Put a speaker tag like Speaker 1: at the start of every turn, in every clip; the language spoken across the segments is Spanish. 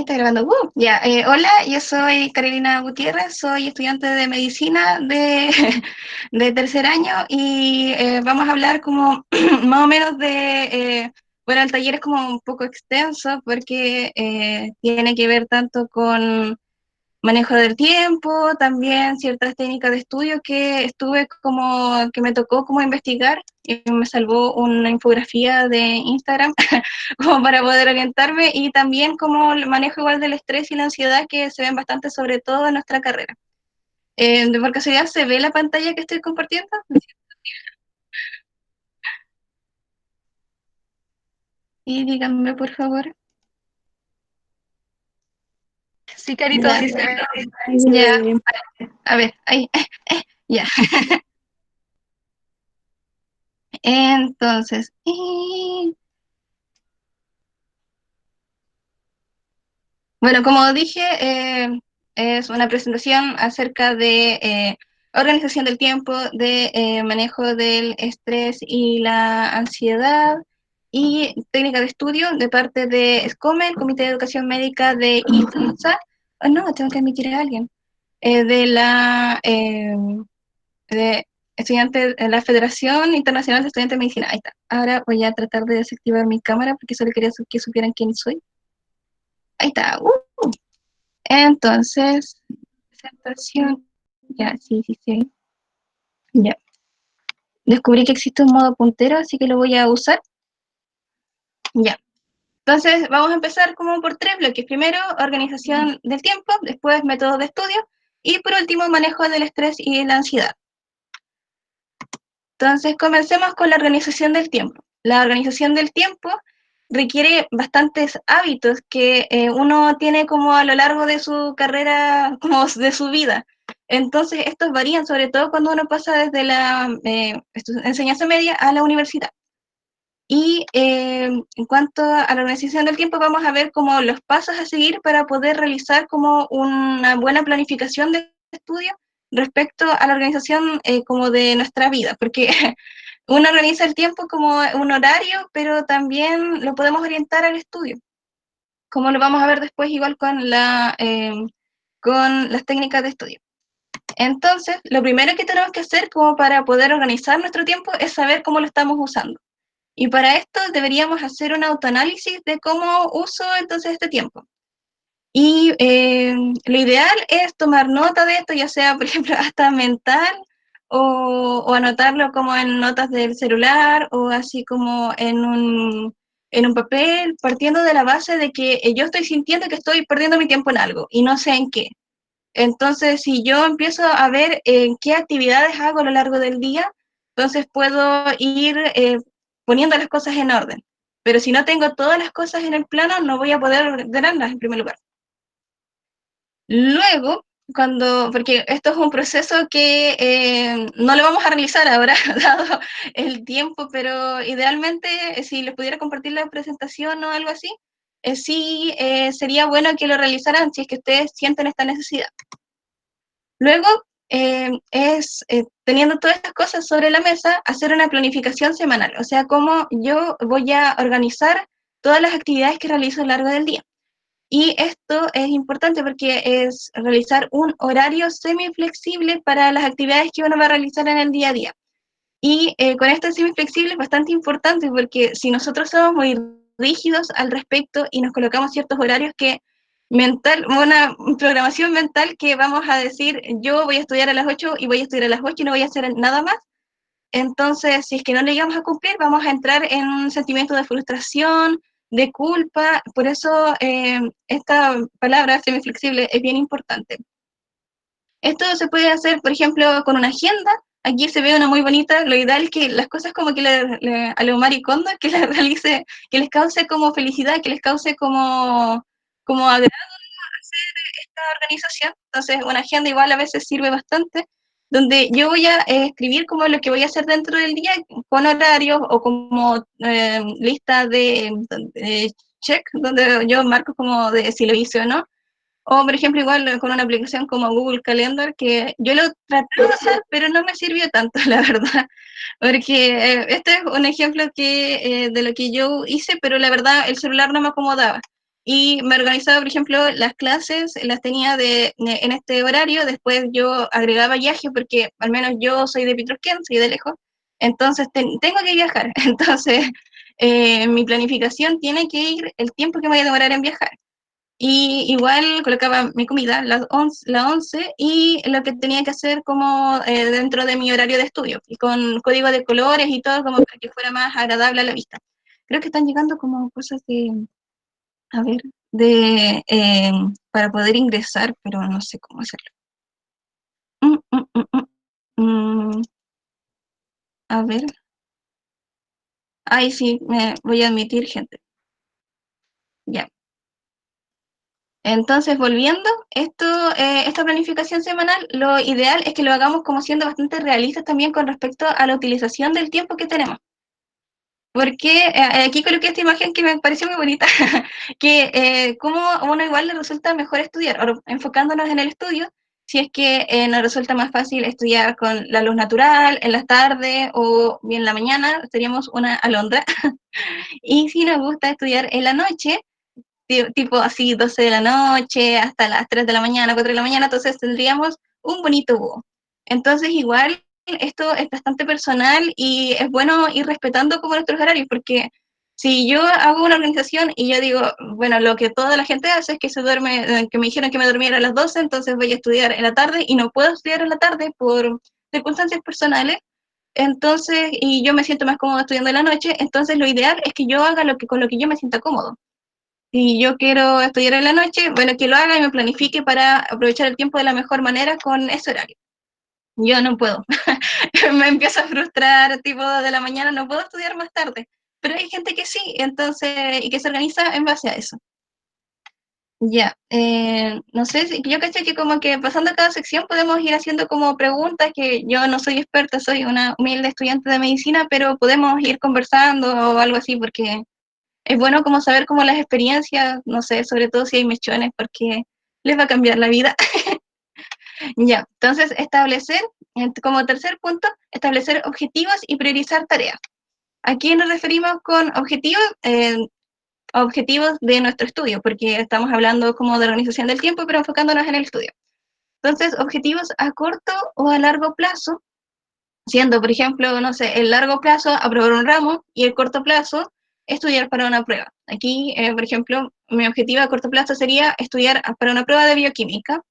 Speaker 1: Ahí está grabando. Ya, hola, yo soy Carolina Gutiérrez, soy estudiante de medicina de tercer año y vamos a hablar como más o menos bueno, el taller es como un poco extenso porque tiene que ver tanto con manejo del tiempo, también ciertas técnicas de estudio que estuve como, que me tocó como investigar y me salvó una infografía de Instagram como para poder orientarme y también como el manejo igual del estrés y la ansiedad que se ven bastante sobre todo en nuestra carrera. ¿De por casualidad se ve la pantalla que estoy compartiendo? Y díganme por favor.
Speaker 2: Sí, Carito,
Speaker 1: Ya,
Speaker 2: sí se ve.
Speaker 3: Sí, se ve
Speaker 1: ya,
Speaker 3: bien.
Speaker 1: a ver, ahí, ya. Entonces, bueno, como dije, es una presentación acerca de organización del tiempo, de manejo del estrés y la ansiedad y técnica de estudio de parte de SCOME, el Comité de Educación Médica de IFANSA. Oh, no, tengo que admitir a alguien. De de la Federación Internacional de Estudiantes de Medicina. Ahí está. Ahora voy a tratar de desactivar mi cámara porque solo quería que supieran quién soy. Ahí está. Entonces, presentación. Ya, sí, sí, sí. Ya. Descubrí que existe un modo puntero, así que lo voy a usar. Ya. Entonces, vamos a empezar como por tres bloques. Primero, organización del tiempo, después, métodos de estudio y por último, manejo del estrés y la ansiedad. Entonces, comencemos con la organización del tiempo. La organización del tiempo requiere bastantes hábitos que uno tiene como a lo largo de su carrera, como de su vida. Entonces, estos varían, sobre todo cuando uno pasa desde la enseñanza media a la universidad. Y en cuanto a la organización del tiempo, vamos a ver como los pasos a seguir para poder realizar como una buena planificación de estudio respecto a la organización como de nuestra vida, porque uno organiza el tiempo como un horario, pero también lo podemos orientar al estudio, como lo vamos a ver después igual con las técnicas de estudio. Entonces, lo primero que tenemos que hacer como para poder organizar nuestro tiempo es saber cómo lo estamos usando. Y para esto deberíamos hacer un autoanálisis de cómo uso entonces este tiempo. Y lo ideal es tomar nota de esto, ya sea, por ejemplo, hasta mental o anotarlo como en notas del celular o así como en un papel, partiendo de la base de que yo estoy sintiendo que estoy perdiendo mi tiempo en algo y no sé en qué. Entonces, si yo empiezo a ver qué actividades hago a lo largo del día, entonces puedo ir poniendo las cosas en orden. Pero si no tengo todas las cosas en el plano, no voy a poder ordenarlas en primer lugar. Luego, porque esto es un proceso que no lo vamos a realizar ahora, dado el tiempo, pero idealmente, si les pudiera compartir la presentación o algo así, sí sería bueno que lo realizaran si es que ustedes sienten esta necesidad. Luego, teniendo todas estas cosas sobre la mesa, hacer una planificación semanal, o sea, cómo yo voy a organizar todas las actividades que realizo a lo largo del día. Y esto es importante porque es realizar un horario semiflexible para las actividades que uno va a realizar en el día a día. Y con esto semiflexible es bastante importante porque si nosotros somos muy rígidos al respecto y nos colocamos ciertos horarios que una programación mental que vamos a decir, yo voy a estudiar a las 8 y voy a estudiar a las 8 y no voy a hacer nada más. Entonces, si es que no le llegamos a cumplir, vamos a entrar en un sentimiento de frustración, de culpa. Por eso esta palabra semiflexible es bien importante. Esto se puede hacer, por ejemplo, con una agenda. Aquí se ve una muy bonita. Lo ideal es que las cosas como que a los maricondos, que les realice, que les cause como felicidad, que les cause como agrado esta organización. Entonces, una agenda igual a veces sirve bastante, donde yo voy a escribir como lo que voy a hacer dentro del día con horarios o como lista de check, donde yo marco como de si lo hice o no. O, por ejemplo, igual con una aplicación como Google Calendar, que yo lo traté de hacer, pero no me sirvió tanto, la verdad. Porque este es un ejemplo de lo que yo hice, pero la verdad el celular no me acomodaba. y me organizaba, por ejemplo, las clases, las tenía en este horario, después yo agregaba viaje, porque al menos yo soy de Pitrosquén, soy de lejos, entonces tengo que viajar, entonces mi planificación tiene que ir el tiempo que me voy a demorar en viajar. Y igual colocaba mi comida, la once, y lo que tenía que hacer como dentro de mi horario de estudio, y con código de colores y todo, como para que fuera más agradable a la vista. Creo que están llegando como cosas a ver, para poder ingresar, pero no sé cómo hacerlo. Mm, mm, mm, mm, a ver. Ay, sí, me voy a admitir, gente. Ya. Entonces, volviendo, esta planificación semanal, lo ideal es que lo hagamos como siendo bastante realistas también con respecto a la utilización del tiempo que tenemos. Porque aquí coloqué esta imagen que me pareció muy bonita, que como a uno igual le resulta mejor estudiar, ahora, enfocándonos en el estudio, si es que nos resulta más fácil estudiar con la luz natural, en las tardes o bien en la mañana, seríamos una alondra, y si nos gusta estudiar en la noche, tipo así 12 de la noche hasta las 3 de la mañana, 4 de la mañana, entonces tendríamos un bonito búho. Entonces igual esto es bastante personal y es bueno ir respetando como nuestros horarios, porque si yo hago una organización y yo digo, bueno, lo que toda la gente hace es que se duerme, que me dijeron que me durmiera a las 12, entonces voy a estudiar en la tarde y no puedo estudiar en la tarde por circunstancias personales, entonces, y yo me siento más cómodo estudiando en la noche, entonces lo ideal es que yo haga con lo que yo me sienta cómodo. Si yo quiero estudiar en la noche, bueno, que lo haga y me planifique para aprovechar el tiempo de la mejor manera con ese horario. Yo no puedo. Me empiezo a frustrar, tipo de la mañana, no puedo estudiar más tarde. Pero hay gente que sí, entonces, y que se organiza en base a eso. Ya, no sé, yo caché que como que pasando cada sección podemos ir haciendo como preguntas, que yo no soy experta, soy una humilde estudiante de medicina, pero podemos ir conversando o algo así, porque es bueno como saber como las experiencias, no sé, sobre todo si hay mechones, porque les va a cambiar la vida. Ya, entonces establecer, como tercer punto, establecer objetivos y priorizar tareas. Aquí nos referimos con objetivos, objetivos de nuestro estudio, porque estamos hablando como de organización del tiempo, pero enfocándonos en el estudio. Entonces, objetivos a corto o a largo plazo, siendo, por ejemplo, no sé, el largo plazo, aprobar un ramo, y el corto plazo, estudiar para una prueba. Aquí, por ejemplo, mi objetivo a corto plazo sería estudiar para una prueba de bioquímica,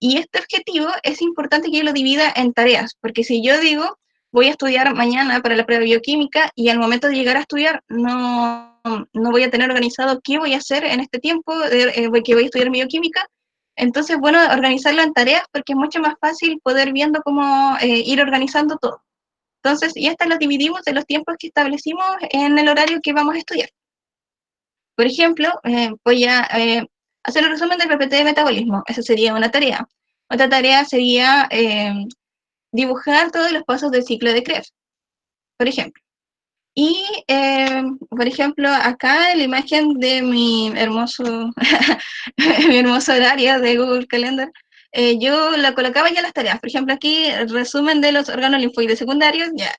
Speaker 1: y este objetivo es importante que yo lo divida en tareas, porque si yo digo, voy a estudiar mañana para la prueba de bioquímica, y al momento de llegar a estudiar no voy a tener organizado qué voy a hacer en este tiempo que voy a estudiar bioquímica, entonces, bueno, organizarlo en tareas, porque es mucho más fácil poder viendo cómo ir organizando todo. Entonces, y esta lo dividimos en los tiempos que establecimos en el horario que vamos a estudiar. Por ejemplo, voy a hacer un resumen del PPT de metabolismo. Esa sería una tarea. Otra tarea sería dibujar todos los pasos del ciclo de Krebs, por ejemplo. Y, por ejemplo, acá en la imagen de mi hermoso, mi hermoso horario de Google Calendar, yo la colocaba ya las tareas. Por ejemplo, aquí el resumen de los órganos linfoides secundarios, ya.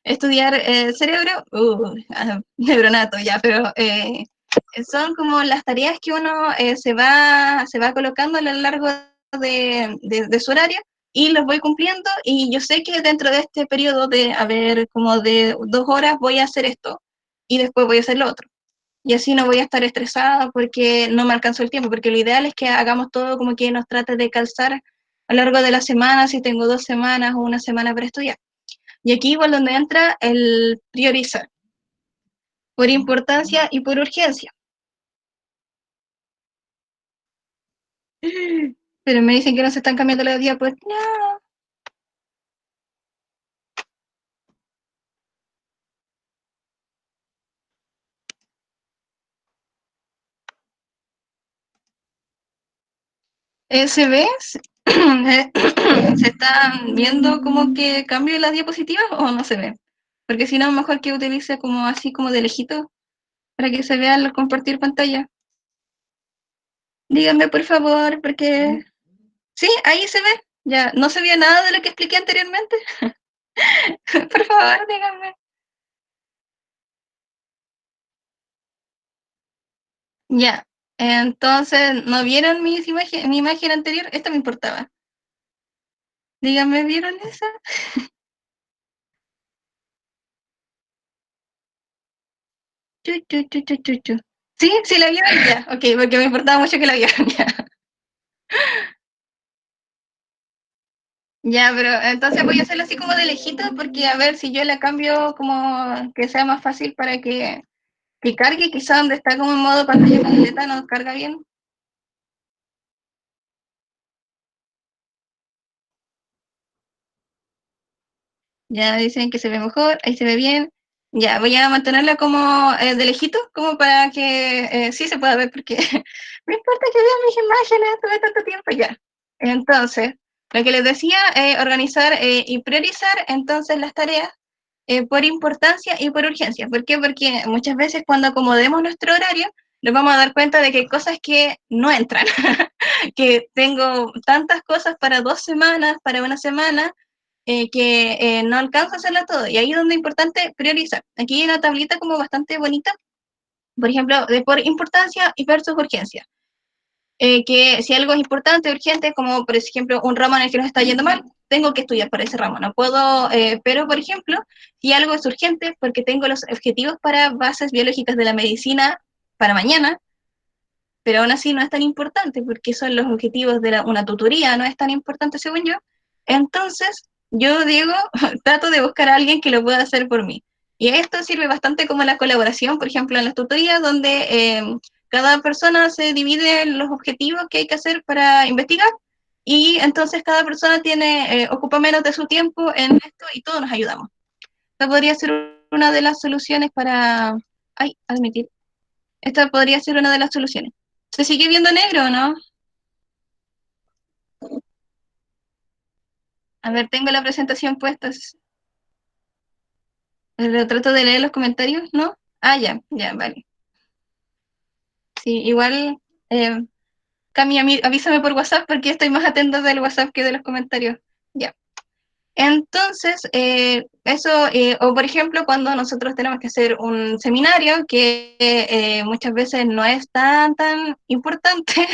Speaker 1: Estudiar cerebro, neuronato, ya, pero son como las tareas que uno se va colocando a lo largo de su horario, y los voy cumpliendo, y yo sé que dentro de este periodo de, a ver, como de 2 horas voy a hacer esto y después voy a hacer lo otro. Y así no voy a estar estresada porque no me alcanzó el tiempo, porque lo ideal es que hagamos todo como que nos trate de calzar a lo largo de la semana, si tengo 2 semanas o una semana para estudiar. Y aquí igual donde entra el priorizar, por importancia y por urgencia. Pero me dicen que no se están cambiando la diapositivas, pues no. ¿Se ve? ¿Se están viendo como que cambio las diapositivas o no se ve? Porque si no, mejor que utilice como así como de lejito para que se vea al compartir pantalla. Díganme por favor, porque... Sí, ahí se ve. Ya, no se vio nada de lo que expliqué anteriormente. Por favor, díganme. Ya. Entonces, ¿no vieron mi imagen anterior? Esta me importaba. Díganme, ¿vieron esa? Chu, chu, chu, chu, chu, chu. ¿Sí? ¿Sí la vieron? Ya, ok, porque me importaba mucho que la vieran, ya. Ya, pero entonces voy a hacerlo así como de lejito, porque a ver si yo la cambio como que sea más fácil para que cargue, quizá donde está como en modo pantalla completa no carga bien. Ya dicen que se ve mejor, ahí se ve bien. Ya, voy a mantenerla como de lejito, como para que sí se pueda ver, porque no importa que vean mis imágenes hace tanto tiempo ya. Entonces, lo que les decía, organizar y priorizar entonces las tareas por importancia y por urgencia. ¿Por qué? Porque muchas veces cuando acomodemos nuestro horario, nos vamos a dar cuenta de que hay cosas que no entran, que tengo tantas cosas para 2 semanas, para una semana, que no alcanzo a hacerlo todo. Y ahí es donde es importante priorizar. Aquí hay una tablita como bastante bonita, por ejemplo, de por importancia y versus urgencia. Que si algo es importante, urgente, como por ejemplo un ramo en el que nos está yendo mal, tengo que estudiar para ese ramo, no puedo, pero por ejemplo, si algo es urgente porque tengo los objetivos para bases biológicas de la medicina para mañana, pero aún así no es tan importante porque son los objetivos de una tutoría, no es tan importante según yo. Entonces, yo digo, trato de buscar a alguien que lo pueda hacer por mí. Y esto sirve bastante como la colaboración, por ejemplo, en las tutorías, donde cada persona se divide en los objetivos que hay que hacer para investigar, y entonces cada persona ocupa menos de su tiempo en esto y todos nos ayudamos. Esta podría ser una de las soluciones para... Ay, admitir. Esta podría ser una de las soluciones. ¿Se sigue viendo negro o no? A ver, tengo la presentación puesta. Trato de leer los comentarios, ¿no? Ah, ya, ya, vale. Sí, igual, eh, Cami, avísame por WhatsApp porque estoy más atenta del WhatsApp que de los comentarios. Ya. Entonces, eso, o por ejemplo, cuando nosotros tenemos que hacer un seminario que muchas veces no es tan importante,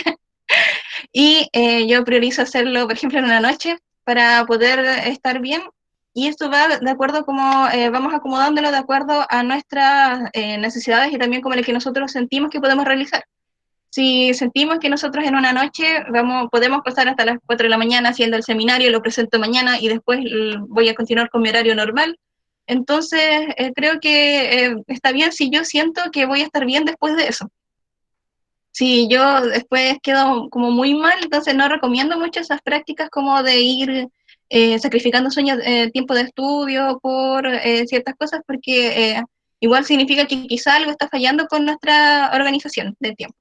Speaker 1: y yo priorizo hacerlo, por ejemplo, en una noche para poder estar bien. Y esto va de acuerdo a cómo vamos acomodándolo de acuerdo a nuestras necesidades y también como lo que nosotros sentimos que podemos realizar. Si sentimos que nosotros en una noche podemos pasar hasta las 4 de la mañana haciendo el seminario, lo presento mañana y después voy a continuar con mi horario normal, entonces creo que está bien si yo siento que voy a estar bien después de eso. Si yo después quedo como muy mal, entonces no recomiendo mucho esas prácticas como de ir sacrificando sueños, tiempo de estudio por ciertas cosas, porque igual significa que quizá algo está fallando con nuestra organización del tiempo.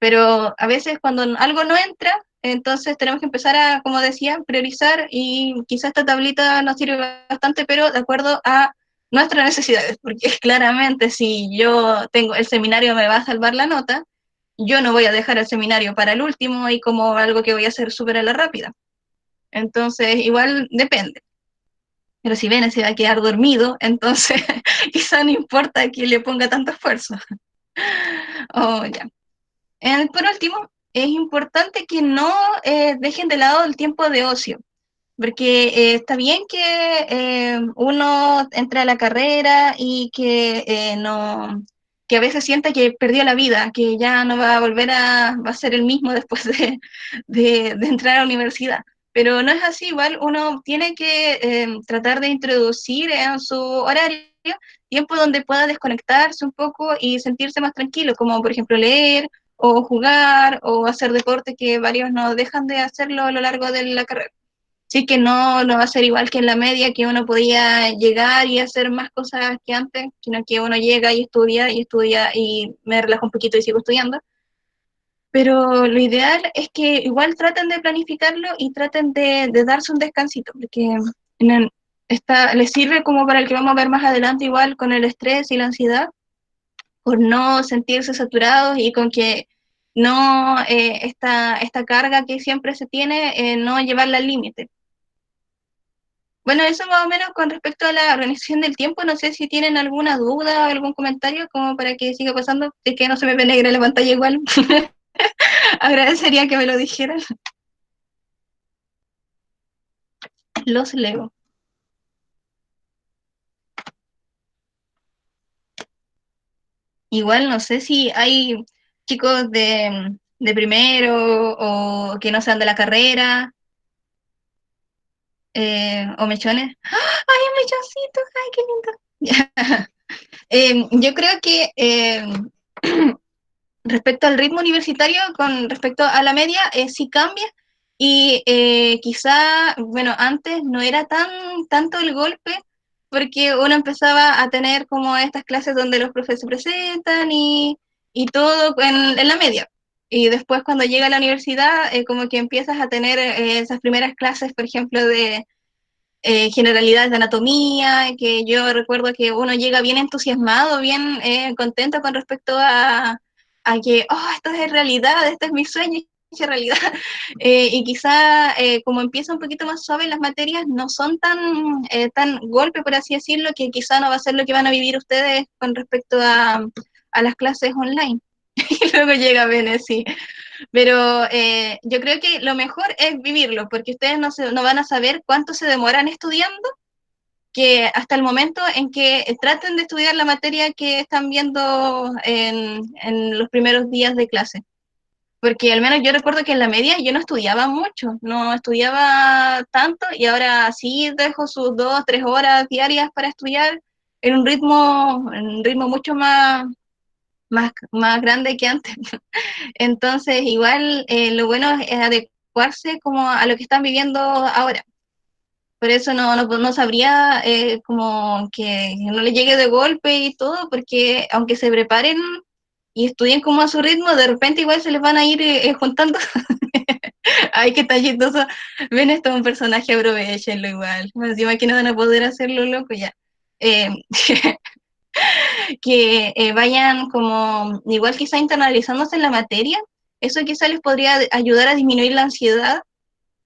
Speaker 1: Pero a veces cuando algo no entra, entonces tenemos que empezar a, como decía, priorizar, y quizá esta tablita nos sirve bastante, pero de acuerdo a nuestras necesidades, porque claramente si yo tengo el seminario me va a salvar la nota, yo no voy a dejar el seminario para el último y como algo que voy a hacer súper a la rápida. Entonces, igual depende. Pero si Vene se va a quedar dormido, entonces quizá no importa que le ponga tanto esfuerzo. Oh, ya. Por último, es importante que no dejen de lado el tiempo de ocio, porque está bien que uno entre a la carrera y que no, que a veces sienta que perdió la vida, que ya no va a volver va a ser el mismo después de entrar a la universidad. Pero no es así, igual uno tiene que tratar de introducir en su horario tiempo donde pueda desconectarse un poco y sentirse más tranquilo, como por ejemplo leer o jugar o hacer deporte, que varios no dejan de hacerlo a lo largo de la carrera. Sí que no va a ser igual que en la media, que uno podía llegar y hacer más cosas que antes, sino que uno llega y estudia y me relajo un poquito y sigo estudiando. Pero lo ideal es que igual traten de planificarlo y traten de darse un descansito, porque les sirve como para el que vamos a ver más adelante, igual con el estrés y la ansiedad, por no sentirse saturados y con que no esta carga que siempre se tiene, no llevarla al límite. Bueno, eso más o menos con respecto a la organización del tiempo, no sé si tienen alguna duda o algún comentario como para que siga pasando, si es que no se me ve negra la pantalla igual. Agradecería que me lo dijeran. Los leo. Igual no sé si hay chicos de primero o que no sean de la carrera, o mechones. ¡Ah! ¡Ay, mechoncitos! ¡Ay, qué lindo! Yo creo que respecto al ritmo universitario, con respecto a la media, sí cambia. Y quizá, bueno, antes no era tanto el golpe, porque uno empezaba a tener como estas clases donde los profes se presentan y todo en la media. Y después cuando llega a la universidad, como que empiezas a tener esas primeras clases, por ejemplo, de generalidades de anatomía, que yo recuerdo que uno llega bien entusiasmado, bien contento con respecto a que, oh, esto es realidad, este es mi sueño, es realidad. Y quizá como empieza un poquito más suave las materias, no son tan golpe, por así decirlo, que quizá no va a ser lo que van a vivir ustedes con respecto a las clases online. Y luego llega Bene, sí. Pero yo creo que lo mejor es vivirlo, porque ustedes no van a saber cuánto se demoran estudiando, que hasta el momento en que traten de estudiar la materia que están viendo en los primeros días de clase. Porque al menos yo recuerdo que en la media yo no estudiaba mucho, no estudiaba tanto y ahora sí dejo sus 2, 3 horas diarias para estudiar en un ritmo mucho más grande que antes. Entonces, igual lo bueno es adecuarse como a lo que están viviendo ahora. Por eso no sabría como que no le llegue de golpe y todo, porque aunque se preparen y estudien como a su ritmo, de repente igual se les van a ir juntando. Ay, qué tan chistoso. Ven, esto es un personaje, aprovechenlo igual. Encima que no van a poder hacerlo loco ya. Eh, que vayan como, igual quizá internalizándose en la materia, eso quizá les podría ayudar a disminuir la ansiedad,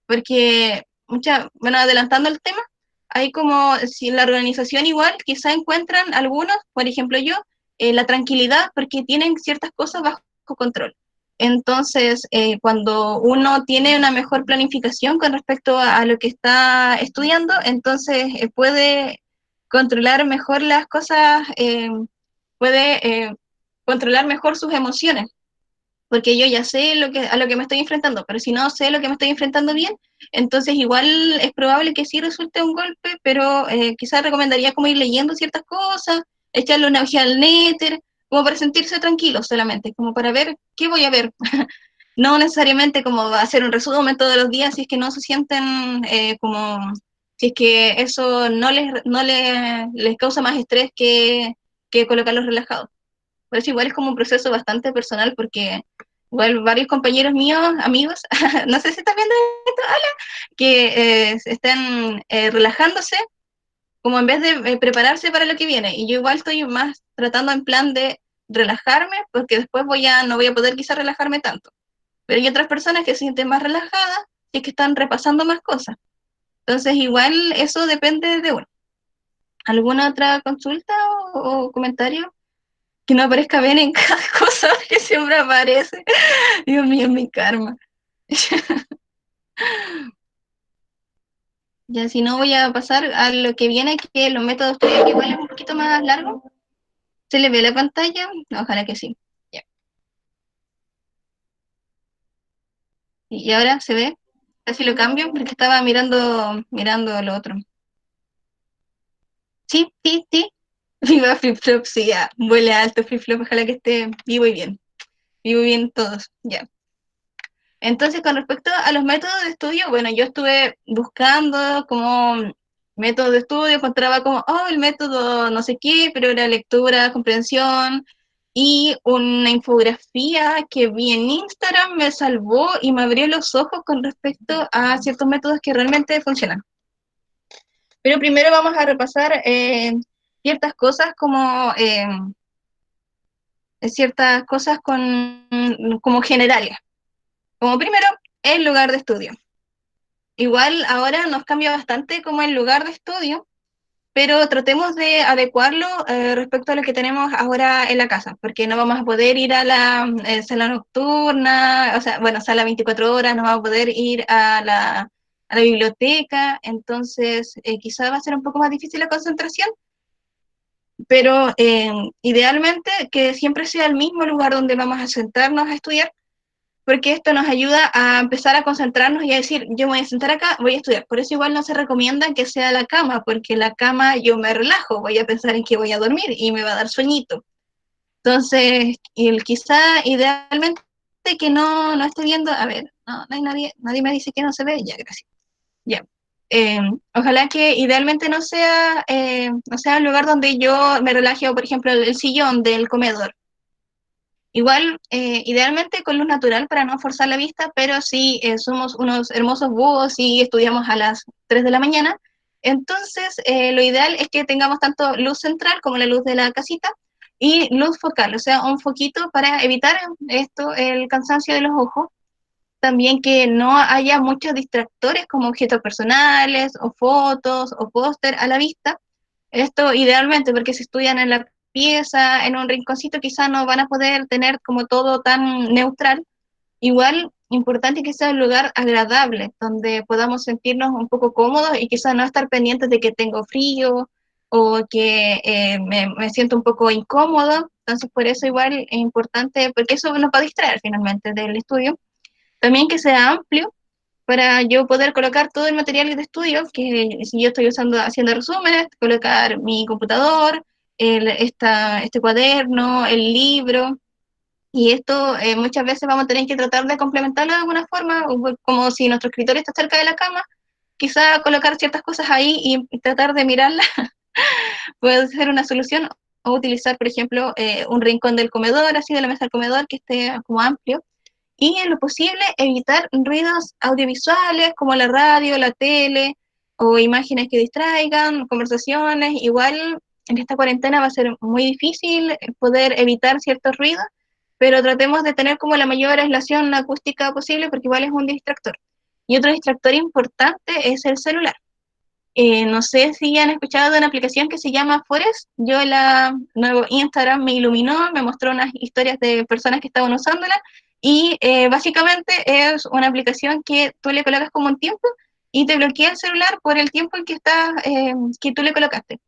Speaker 1: porque, bueno, adelantando el tema, hay como, si la organización igual, quizá encuentran algunos, por ejemplo yo, la tranquilidad porque tienen ciertas cosas bajo control. Entonces, cuando uno tiene una mejor planificación con respecto a lo que está estudiando, entonces puede controlar mejor las cosas, puede controlar mejor sus emociones, porque yo ya sé a lo que me estoy enfrentando, pero si no sé lo que me estoy enfrentando bien, entonces igual es probable que sí resulte un golpe, pero quizás recomendaría como ir leyendo ciertas cosas, echarle una ojeada al néter, como para sentirse tranquilo solamente, como para ver qué voy a ver. No necesariamente como hacer un resumen todos los días si es que no se sienten si es que eso no les causa más estrés que colocarlos relajados. Por eso igual es como un proceso bastante personal porque igual varios compañeros míos, amigos, no sé si están viendo esto, hola, que están relajándose como en vez de prepararse para lo que viene. Y yo igual estoy más tratando en plan de relajarme porque después no voy a poder quizás relajarme tanto. Pero hay otras personas que se sienten más relajadas y que están repasando más cosas. Entonces igual eso depende de uno. ¿Alguna otra consulta o comentario? Que no aparezca bien en cada cosa que siempre aparece. Dios mío, mi karma. Ya, si no, voy a pasar a lo que viene, que los métodos de estudio, que igual es un poquito más largo. ¿Se le ve la pantalla? Ojalá que sí. Ya. Y ahora se ve. Así lo cambio, porque estaba mirando lo otro. Sí, sí, sí. Viva Flip Flop, sí, ya. Vuela alto Flip Flop, ojalá que esté vivo y bien. Vivo y bien todos, ya. Entonces, con respecto a los métodos de estudio, bueno, yo estuve buscando como métodos de estudio, encontraba como, oh, el método no sé qué, pero era lectura, comprensión, y una infografía que vi en Instagram me salvó y me abrió los ojos con respecto a ciertos métodos que realmente funcionan. Pero primero vamos a repasar ciertas cosas como generales. Como primero, el lugar de estudio. igual ahora nos cambia bastante como el lugar de estudio, pero tratemos de adecuarlo respecto a lo que tenemos ahora en la casa, porque no vamos a poder ir a la sala nocturna, o sea, bueno, sala 24 horas, no vamos a poder ir a la biblioteca, entonces quizá va a ser un poco más difícil la concentración, pero idealmente que siempre sea el mismo lugar donde vamos a sentarnos a estudiar, porque esto nos ayuda a empezar a concentrarnos y a decir, yo me voy a sentar acá, voy a estudiar. Por eso igual no se recomienda que sea la cama, porque la cama yo me relajo, voy a pensar en que voy a dormir y me va a dar sueñito. Entonces, quizá idealmente que no esté viendo, a ver, no hay nadie me dice que no se ve, ya, gracias. Ya. Eh, Ojalá que idealmente no sea el lugar donde yo me relaje, o por ejemplo el sillón del comedor. Igual, idealmente con luz natural para no forzar la vista, pero si somos unos hermosos búhos y estudiamos a las 3 de la mañana, entonces lo ideal es que tengamos tanto luz central como la luz de la casita y luz focal, o sea, un foquito para evitar esto, el cansancio de los ojos. También que no haya muchos distractores como objetos personales o fotos o póster a la vista. Esto idealmente porque si estudian en la pieza, en un rinconcito, quizás no van a poder tener como todo tan neutral. Igual, importante que sea un lugar agradable, donde podamos sentirnos un poco cómodos y quizás no estar pendientes de que tengo frío o que me siento un poco incómodo. Entonces, por eso igual es importante, porque eso nos va a distraer finalmente del estudio. También que sea amplio para yo poder colocar todo el material de estudio, que si yo estoy haciendo resúmenes, colocar mi computador, este cuaderno, el libro, y esto muchas veces vamos a tener que tratar de complementarlo de alguna forma, como si nuestro escritorio está cerca de la cama, quizá colocar ciertas cosas ahí y tratar de mirarlas puede ser una solución, o utilizar, por ejemplo, un rincón del comedor, así de la mesa del comedor, que esté como amplio, y en lo posible evitar ruidos audiovisuales como la radio, la tele o imágenes que distraigan, conversaciones. Igual en esta cuarentena va a ser muy difícil poder evitar ciertos ruidos, pero tratemos de tener como la mayor aislación acústica posible porque igual es un distractor. Y otro distractor importante es el celular. No sé si han escuchado de una aplicación que se llama Forest. Yo la nuevo Instagram me iluminó, me mostró unas historias de personas que estaban usándola y básicamente es una aplicación que tú le colocas como un tiempo y te bloquea el celular por el tiempo en que tú le colocaste.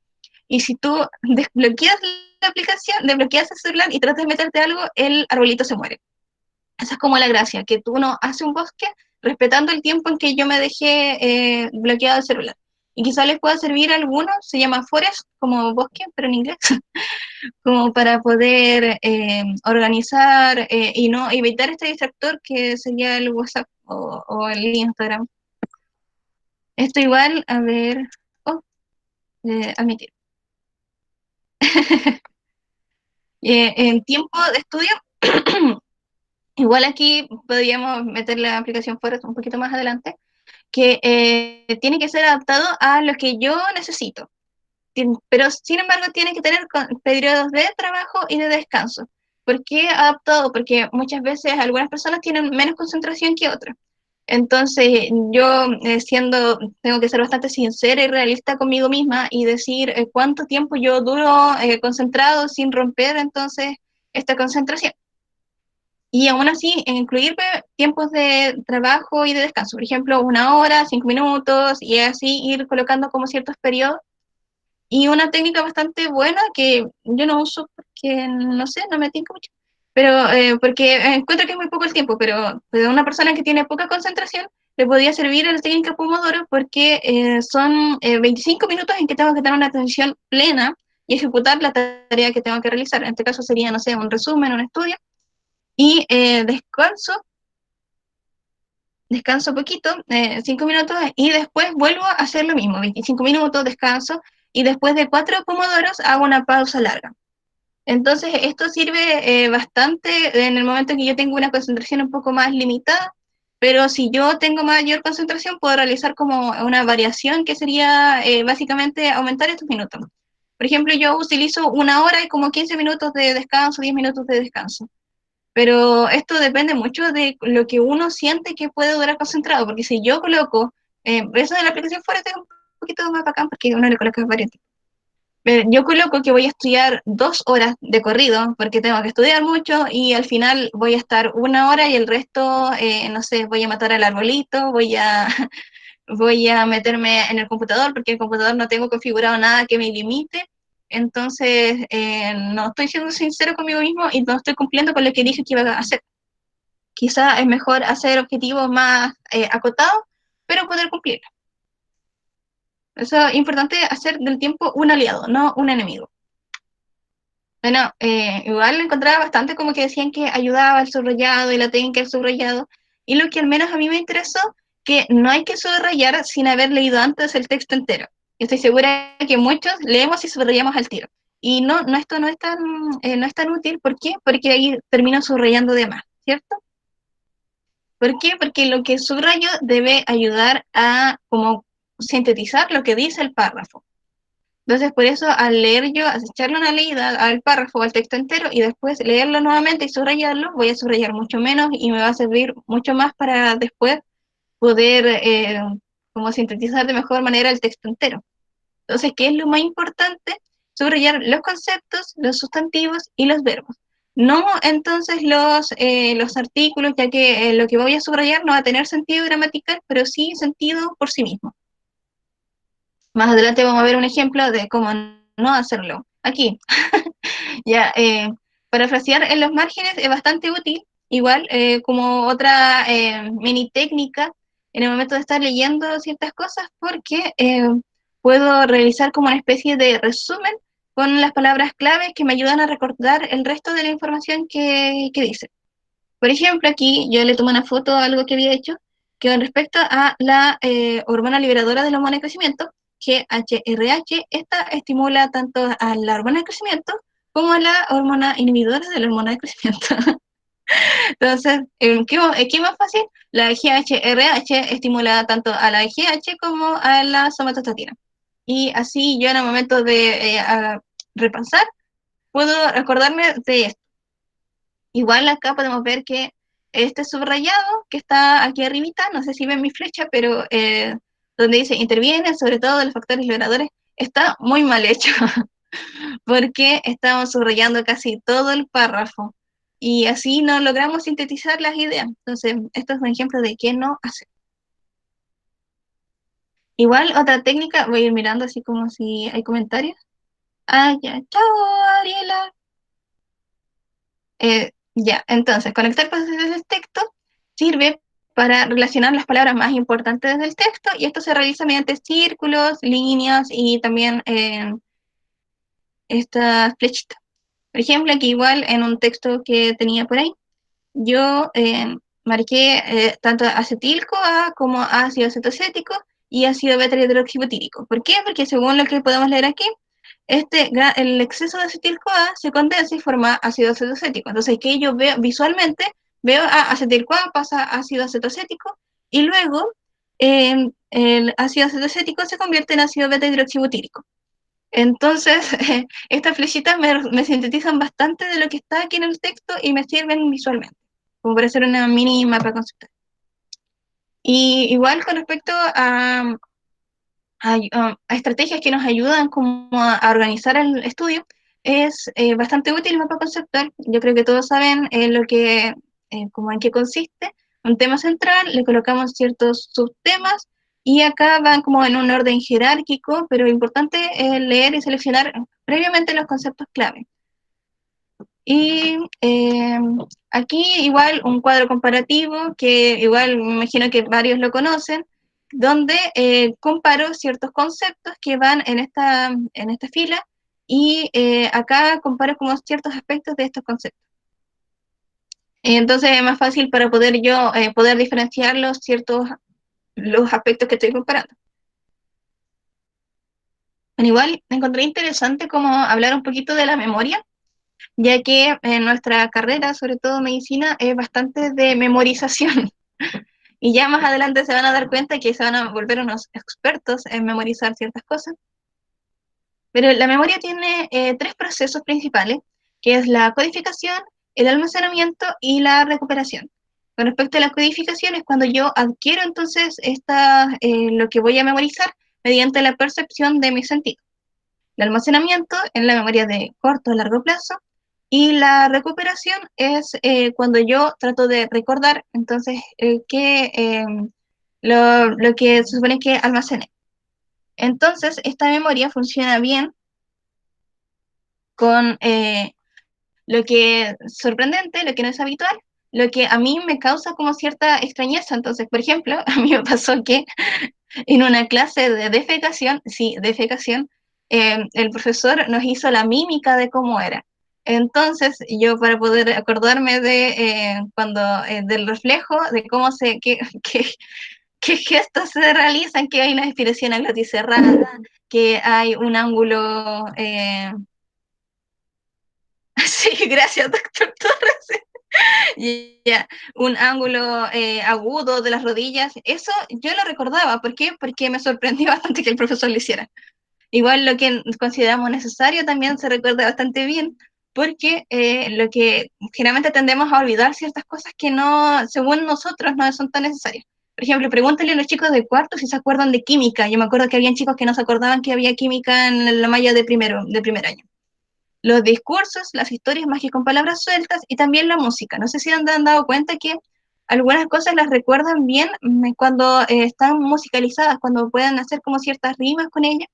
Speaker 1: Y si tú desbloqueas la aplicación, desbloqueas el celular y tratas de meterte algo, el arbolito se muere. Esa es como la gracia, que tú no haces un bosque respetando el tiempo en que yo me dejé bloqueado el celular. Y quizá les pueda servir a algunos, se llama forest, como bosque, pero en inglés, como para poder organizar y no evitar este distractor que sería el WhatsApp o el Instagram. Esto igual, a ver, oh, admitir. En tiempo de estudio, igual aquí podríamos meter la aplicación Forest un poquito más adelante, que tiene que ser adaptado a lo que yo necesito. Pero sin embargo tiene que tener periodos de trabajo y de descanso. ¿Por qué adaptado? Porque muchas veces algunas personas tienen menos concentración que otras. Entonces, yo tengo que ser bastante sincera y realista conmigo misma y decir cuánto tiempo yo duro concentrado sin romper entonces esta concentración. Y aún así, incluir tiempos de trabajo y de descanso, por ejemplo, 1 hora, 5 minutos, y así ir colocando como ciertos periodos. Y una técnica bastante buena que yo no uso porque, no sé, no me tinca mucho, pero porque encuentro que es muy poco el tiempo, pero a una persona que tiene poca concentración le podría servir la técnica Pomodoro porque son 25 minutos en que tengo que tener una atención plena y ejecutar la tarea que tengo que realizar. En este caso sería, no sé, un resumen, un estudio, y descanso poquito, 5 minutos, y después vuelvo a hacer lo mismo, 25 minutos, descanso, y después de 4 pomodoros hago una pausa larga. Entonces, esto sirve bastante en el momento en que yo tengo una concentración un poco más limitada, pero si yo tengo mayor concentración, puedo realizar como una variación que sería básicamente aumentar estos minutos. Por ejemplo, yo utilizo 1 hora y como 15 minutos de descanso, 10 minutos de descanso. Pero esto depende mucho de lo que uno siente que puede durar concentrado, porque si yo coloco Eso de la aplicación Forest es un poquito más bacán porque uno le coloca varios. Yo coloco que voy a estudiar 2 horas de corrido porque tengo que estudiar mucho y al final voy a estar 1 hora y el resto, no sé, voy a matar al arbolito, voy a meterme en el computador porque el computador no tengo configurado nada que me limite. Entonces, no estoy siendo sincero conmigo mismo y no estoy cumpliendo con lo que dije que iba a hacer. Quizá es mejor hacer objetivos más acotados, pero poder cumplir. Eso es importante, hacer del tiempo un aliado, no un enemigo. Bueno, igual encontraba bastante como que decían que ayudaba el subrayado y la técnica del subrayado, y lo que al menos a mí me interesó, que no hay que subrayar sin haber leído antes el texto entero. Estoy segura que muchos leemos y subrayamos al tiro. Y no, esto no es tan útil. ¿Por qué? Porque ahí termino subrayando de más, ¿cierto? ¿Por qué? Porque lo que subrayo debe ayudar a como sintetizar lo que dice el párrafo. Entonces, por eso al leer yo, al echarle una leída al párrafo, al texto entero, y después leerlo nuevamente y subrayarlo, voy a subrayar mucho menos y me va a servir mucho más para después poder como sintetizar de mejor manera el texto entero. Entonces, ¿qué es lo más importante? Subrayar los conceptos, los sustantivos y los verbos. No entonces los artículos, ya que lo que voy a subrayar no va a tener sentido gramatical, pero sí sentido por sí mismo. Más adelante vamos a ver un ejemplo de cómo no hacerlo. Aquí, ya, parafrasear en los márgenes es bastante útil, igual como otra mini técnica en el momento de estar leyendo ciertas cosas, porque puedo realizar como una especie de resumen con las palabras claves que me ayudan a recordar el resto de la información que dice. Por ejemplo, aquí yo le tomé una foto a algo que había hecho, que con respecto a la hormona liberadora de la hormona de crecimiento, GHRH, esta estimula tanto a la hormona de crecimiento como a la hormona inhibidora de la hormona de crecimiento. Entonces, ¿qué más fácil? La GHRH estimula tanto a la GH como a la somatostatina. Y así yo en el momento de repasar, puedo recordarme de esto. Igual acá podemos ver que este subrayado que está aquí arribita, no sé si ven mi flecha, pero donde dice interviene sobre todo de los factores liberadores, está muy mal hecho, porque estamos subrayando casi todo el párrafo y así no logramos sintetizar las ideas. Entonces, esto es un ejemplo de qué no hacer. Igual otra técnica, voy a ir mirando así como si hay comentarios. Ah, ya, chao, Ariela. Ya, entonces, conectar pasajes del texto sirve para relacionar las palabras más importantes del texto y esto se realiza mediante círculos, líneas y también estas flechitas. Por ejemplo, aquí igual en un texto que tenía por ahí, yo marqué tanto acetil-CoA como ácido acetocético y ácido beta-hidroxibutírico. ¿Por qué? Porque según lo que podemos leer aquí, el exceso de acetil-CoA se condensa y forma ácido acetocético. Entonces, que yo veo visualmente, veo a acetil-CoA pasa a ácido acetocético y luego el ácido acetocético se convierte en ácido beta-hidroxibutírico. Entonces, estas flechitas me sintetizan bastante de lo que está aquí en el texto y me sirven visualmente, como para hacer una mini mapa conceptual. Y igual con respecto a estrategias que nos ayudan como a organizar el estudio, es bastante útil el mapa conceptual. Yo creo que todos saben como en qué consiste. Un tema central, le colocamos ciertos subtemas y acá van como en un orden jerárquico, pero importante es leer y seleccionar previamente los conceptos clave. Y aquí igual un cuadro comparativo, que igual me imagino que varios lo conocen, donde comparo ciertos conceptos que van en esta fila y acá comparo como ciertos aspectos de estos conceptos. Entonces es más fácil para poder yo poder diferenciar los aspectos que estoy comparando. Bueno, igual encontré interesante como hablar un poquito de la memoria, ya que en nuestra carrera, sobre todo medicina, es bastante de memorización. Y ya más adelante se van a dar cuenta que se van a volver unos expertos en memorizar ciertas cosas. Pero la memoria tiene 3 procesos principales, que es la codificación, el almacenamiento y la recuperación. Con respecto a la codificación, es cuando yo adquiero entonces lo que voy a memorizar mediante la percepción de mi sentido. El almacenamiento en la memoria de corto o largo plazo, y la recuperación es cuando yo trato de recordar entonces lo que se supone que almacené. Entonces, esta memoria funciona bien con lo que es sorprendente, lo que no es habitual, lo que a mí me causa como cierta extrañeza. Entonces, por ejemplo, a mí me pasó que en una clase de defecación, sí, defecación, el profesor nos hizo la mímica de cómo era. Entonces, yo para poder acordarme de del reflejo, de cómo qué, qué gestos se realizan, que hay una expiración a glotis cerrada, que hay un ángulo, sí, gracias, doctor Torres. Ya, un ángulo agudo de las rodillas, eso yo lo recordaba. ¿Por qué? Porque me sorprendió bastante que el profesor lo hiciera. Igual lo que consideramos necesario también se recuerda bastante bien, porque lo que generalmente tendemos a olvidar ciertas cosas que no, según nosotros, no son tan necesarias. Por ejemplo, pregúntale a los chicos de cuarto si se acuerdan de química. Yo me acuerdo que habían chicos que no se acordaban que había química en la malla de primer año. Los discursos, las historias más que con palabras sueltas, y también la música. No sé si han dado cuenta que algunas cosas las recuerdan bien cuando están musicalizadas, cuando pueden hacer como ciertas rimas con ellas.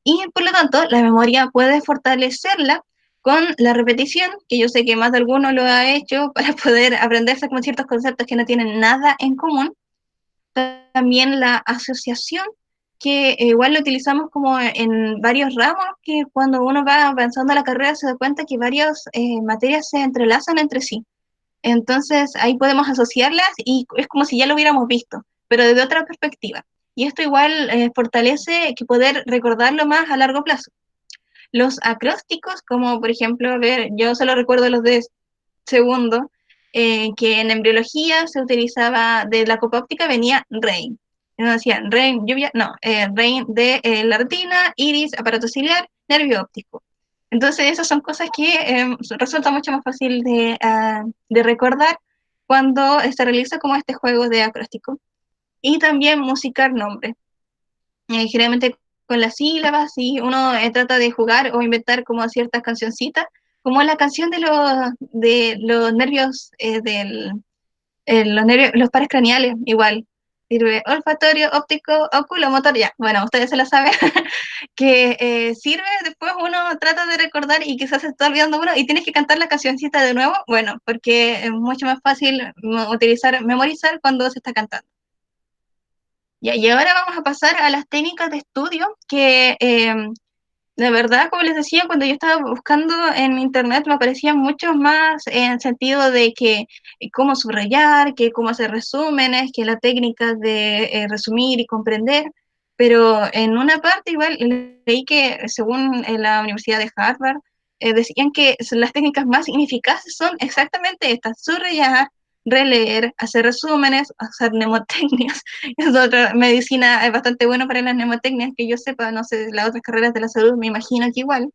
Speaker 1: Y por lo tanto, la memoria puede fortalecerla con la repetición, que yo sé que más de alguno lo ha hecho para poder aprenderse con ciertos conceptos que no tienen nada en común. También la asociación, que igual lo utilizamos como en varios ramos, que cuando uno va avanzando la carrera se da cuenta que varias materias se entrelazan entre sí. Entonces ahí podemos asociarlas y es como si ya lo hubiéramos visto, pero desde otra perspectiva. Y esto igual fortalece que poder recordarlo más a largo plazo. Los acrósticos, como por ejemplo, a ver, yo solo recuerdo los de segundo, que en embriología se utilizaba, de la copa óptica venía RAIN. No decía RAIN, lluvia, no, RAIN de la retina, iris, aparato ciliar, nervio óptico. Entonces, esas son cosas que resulta mucho más fácil de recordar cuando se realiza como este juego de acróstico. Y también musicar nombres. Generalmente con las sílabas, y uno trata de jugar o inventar como ciertas cancioncitas, como la canción de los nervios, los nervios, los pares craneales, igual. Sirve olfatorio, óptico, oculomotor, ya, bueno, ustedes se lo saben, que sirve, después uno trata de recordar y quizás se está olvidando uno y tienes que cantar la cancioncita de nuevo, bueno, porque es mucho más fácil memorizar cuando se está cantando. Ya, y ahora vamos a pasar a las técnicas de estudio que, de verdad, como les decía, cuando yo estaba buscando en internet me aparecían muchos más en el sentido de que cómo subrayar, que cómo hacer resúmenes, que la técnica de resumir y comprender, pero en una parte igual leí que según la Universidad de Harvard decían que las técnicas más ineficaces son exactamente estas: subrayar, releer, hacer resúmenes, hacer mnemotecnias. Es otra medicina, es bastante bueno para las mnemotecnias, que yo sepa, no sé, las otras carreras de la salud me imagino que igual.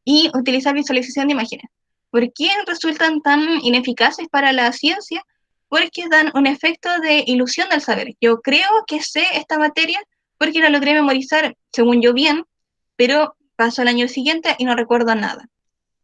Speaker 1: Y utilizar visualización de imágenes. ¿Por qué resultan tan ineficaces para la ciencia? Porque dan un efecto de ilusión del saber. Yo creo que sé esta materia porque la logré memorizar, según yo, bien, pero paso al año siguiente y no recuerdo nada.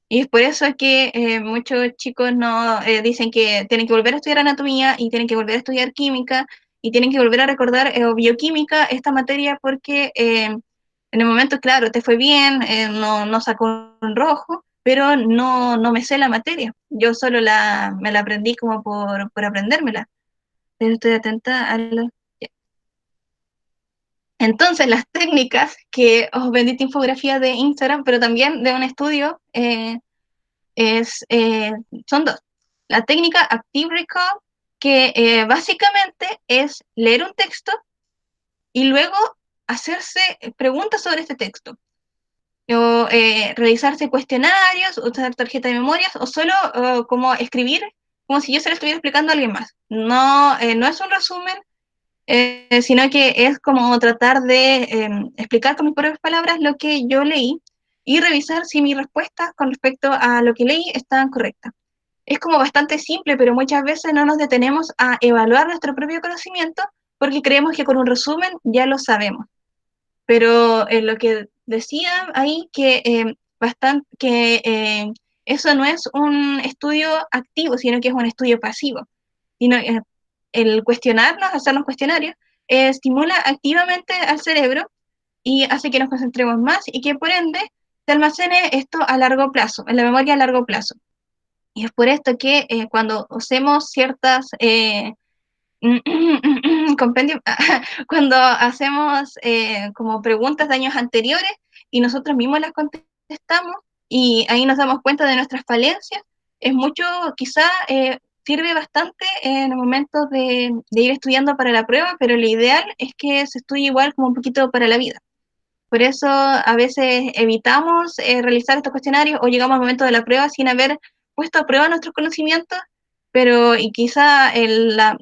Speaker 1: Y es por eso que muchos chicos no dicen que tienen que volver a estudiar anatomía y tienen que volver a estudiar química y tienen que volver a recordar o bioquímica, esta materia, porque en el momento, claro, te fue bien, no sacó un rojo, pero no me sé la materia. Yo solo me la aprendí como por aprendérmela. Pero estoy atenta a lo... Ya. Entonces, las técnicas que os vendí infografía de Instagram, pero también de un estudio, es, eh, son dos. La técnica Active Recall, que básicamente es leer un texto y luego hacerse preguntas sobre este texto, o realizarse cuestionarios, usar tarjeta de memorias, o solo como escribir, como si yo se lo estuviera explicando a alguien más. No, no es un resumen, sino que es como tratar de explicar con mis propias palabras lo que yo leí y revisar si mis respuestas con respecto a lo que leí estaban correctas. es como bastante simple, pero muchas veces no nos detenemos a evaluar nuestro propio conocimiento porque creemos que con un resumen ya lo sabemos. Pero lo que decía ahí que eso no es un estudio activo, sino que es un estudio pasivo. Sino, el cuestionarnos, hacernos cuestionarios, estimula activamente al cerebro y hace que nos concentremos más y que por ende se almacene esto a largo plazo, en la memoria a largo plazo. Y es por esto que cuando hacemos ciertas compendio, cuando hacemos como preguntas de años anteriores y nosotros mismos las contestamos y ahí nos damos cuenta de nuestras falencias, es mucho, quizá sirve bastante en el momento de ir estudiando para la prueba, pero lo ideal es que se estudie igual como un poquito para la vida. Por eso a veces evitamos realizar estos cuestionarios o llegamos al momento de la prueba sin haber puesto a prueba nuestros conocimientos, pero y quizá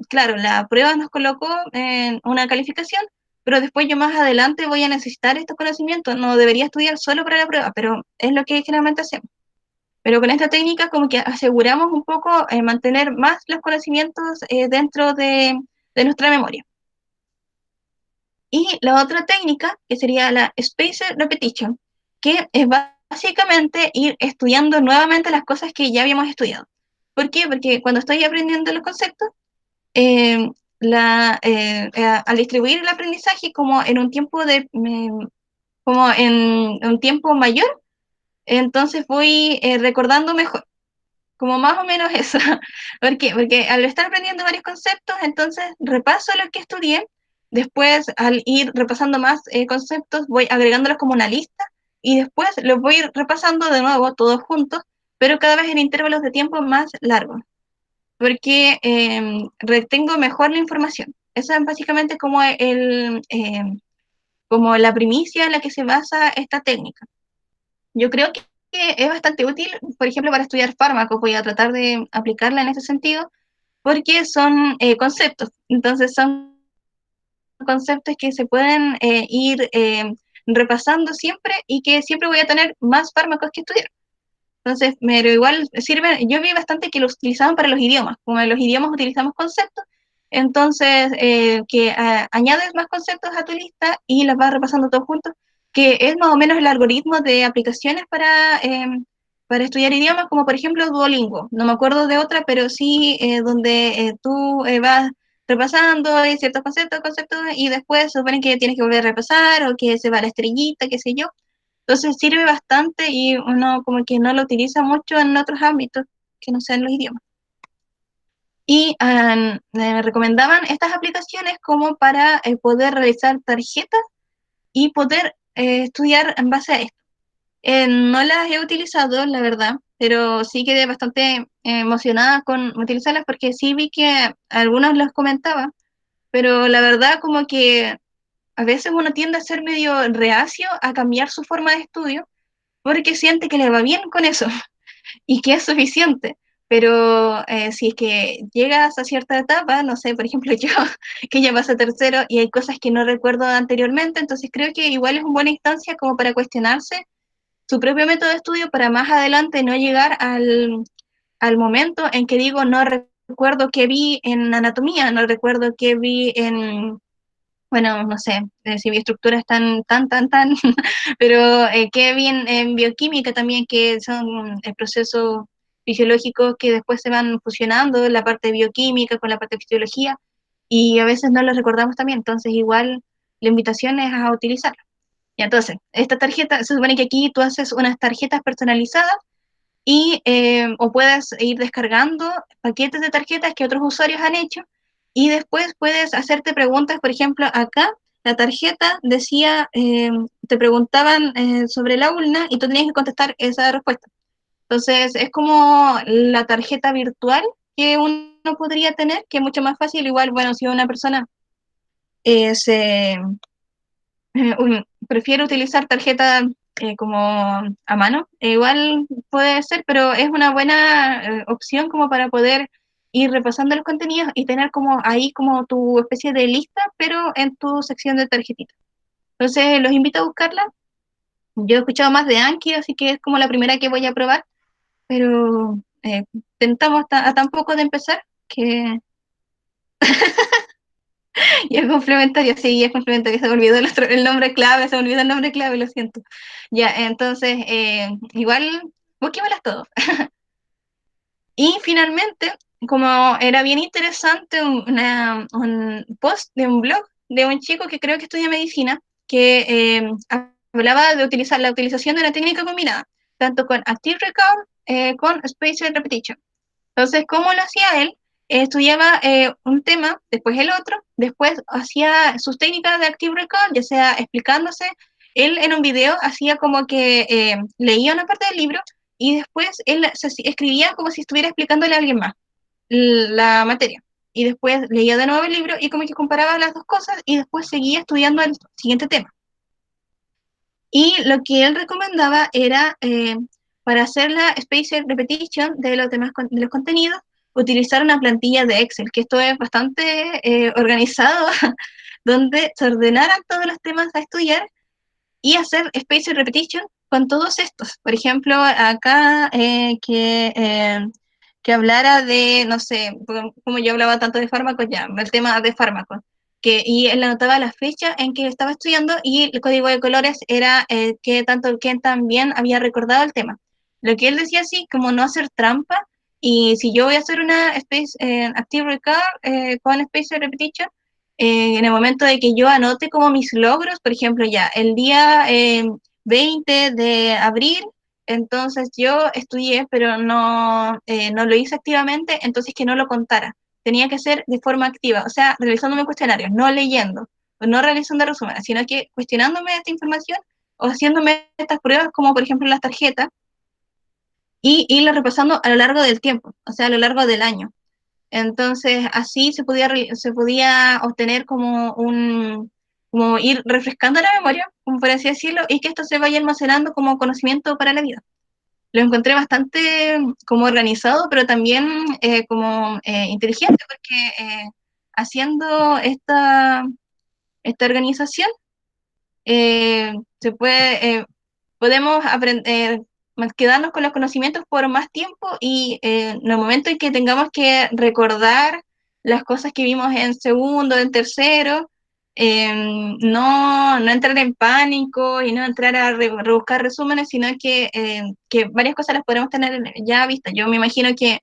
Speaker 1: claro, la prueba nos colocó en una calificación, pero después yo más adelante voy a necesitar estos conocimientos, no debería estudiar solo para la prueba, pero es lo que generalmente hacemos. Pero con esta técnica como que aseguramos un poco mantener más los conocimientos dentro de nuestra memoria. Y la otra técnica, que sería la spaced repetition, que es básicamente ir estudiando nuevamente las cosas que ya habíamos estudiado. ¿Por qué? Porque cuando estoy aprendiendo los conceptos, eh, al distribuir el aprendizaje como en un tiempo como en un tiempo mayor, entonces voy recordando mejor. Como más o menos eso. ¿Por qué? Porque al estar aprendiendo varios conceptos, entonces repaso lo que estudié, después al ir repasando más conceptos, voy agregándolos como una lista y después los voy repasando de nuevo todos juntos, pero cada vez en intervalos de tiempo más largos, porque retengo mejor la información. Esa es básicamente como la primicia en la que se basa esta técnica. Yo creo que es bastante útil, por ejemplo, para estudiar fármacos. Voy a tratar de aplicarla en ese sentido, porque son conceptos. Entonces, son conceptos que se pueden ir repasando siempre y que siempre voy a tener más fármacos que estudiar. Entonces, pero igual sirve, yo vi bastante que los utilizaban para los idiomas. Como en los idiomas utilizamos conceptos, entonces que añades más conceptos a tu lista y las vas repasando todos juntos, que es más o menos el algoritmo de aplicaciones para estudiar idiomas, como por ejemplo Duolingo. No me acuerdo de otra, pero sí donde tú vas repasando ciertos conceptos, y después se supone que tienes que volver a repasar o que se va la estrellita, qué sé yo. Entonces sirve bastante y uno como que no lo utiliza mucho en otros ámbitos que no sean los idiomas. Y me recomendaban estas aplicaciones como para poder realizar tarjetas y poder estudiar en base a esto. No las he utilizado, la verdad, pero sí quedé bastante emocionada con utilizarlas porque sí vi que algunos los comentaban, pero la verdad como que a veces uno tiende a ser medio reacio a cambiar su forma de estudio porque siente que le va bien con eso y que es suficiente. Pero si es que llegas a cierta etapa, no sé, por ejemplo yo, que ya pasé tercero y hay cosas que no recuerdo anteriormente, entonces creo que igual es una buena instancia como para cuestionarse su propio método de estudio para más adelante no llegar al momento en que digo no recuerdo qué vi en anatomía, no recuerdo qué vi en, bueno, no sé, si mi estructura es tan, pero qué bien en bioquímica también, que son procesos fisiológicos que después se van fusionando, la parte de bioquímica con la parte de fisiología, y a veces no los recordamos también, entonces igual la invitación es a utilizarla. Y entonces, esta tarjeta, se supone que aquí tú haces unas tarjetas personalizadas y o puedes ir descargando paquetes de tarjetas que otros usuarios han hecho y después puedes hacerte preguntas. Por ejemplo, acá la tarjeta decía, te preguntaban sobre la urna y tú tenías que contestar esa respuesta. Entonces es como la tarjeta virtual que uno podría tener, que es mucho más fácil. Igual, bueno, si una persona se prefiero utilizar tarjeta como a mano. Igual puede ser, pero es una buena opción como para poder ir repasando los contenidos y tener como ahí como tu especie de lista, pero en tu sección de tarjetitas. Entonces los invito a buscarla. Yo he escuchado más de Anki, así que es como la primera que voy a probar, pero tentamos a tan poco de empezar que y es complementario, sí, es complementario, se me olvidó el nombre clave, se me olvidó el nombre clave, lo siento. Ya, entonces, igual, busquémoslas todo. Y finalmente, como era bien interesante, un post de un blog de un chico que creo que estudia medicina, que hablaba de utilizar la utilización de una técnica combinada, tanto con Active Recall, con Spatial Repetition. Entonces, ¿cómo lo hacía él? Estudiaba un tema, después el otro, después hacía sus técnicas de Active Recall, ya sea explicándose. Él en un video hacía como que leía una parte del libro y después él escribía como si estuviera explicándole a alguien más la materia. Y después leía de nuevo el libro y como que comparaba las dos cosas y después seguía estudiando el siguiente tema. Y lo que él recomendaba era, para hacer la spatial repetition de los demás de los contenidos, utilizar una plantilla de Excel, que esto es bastante organizado, donde se ordenaran todos los temas a estudiar y hacer spatial repetition con todos estos. Por ejemplo, acá que hablara de, no sé, como yo hablaba tanto de fármacos, ya, el tema de fármacos. Y él anotaba la fecha en que estaba estudiando y el código de colores era que también había recordado el tema. Lo que él decía así, como no hacer trampa, y si yo voy a hacer una Active Record con Spatial Repetition, en el momento de que yo anote como mis logros, por ejemplo, ya el día 20 de abril, entonces yo estudié, pero no lo hice activamente, entonces que no lo contara. Tenía que ser de forma activa, o sea, realizándome cuestionarios, no leyendo, o no realizando resúmenes, sino que cuestionándome esta información o haciéndome estas pruebas, como por ejemplo las tarjetas, y irlas repasando a lo largo del tiempo, o sea, a lo largo del año. Entonces, así se podía obtener como ir refrescando la memoria, como por así decirlo, y que esto se vaya almacenando como conocimiento para la vida. Lo encontré bastante como organizado, pero también como inteligente, porque haciendo esta organización, se puede, podemos aprender, quedarnos con los conocimientos por más tiempo y en el momento en que tengamos que recordar las cosas que vimos en segundo, en tercero, no entrar en pánico y no entrar a rebuscar resúmenes, sino que varias cosas las podemos tener ya vistas. Yo me imagino que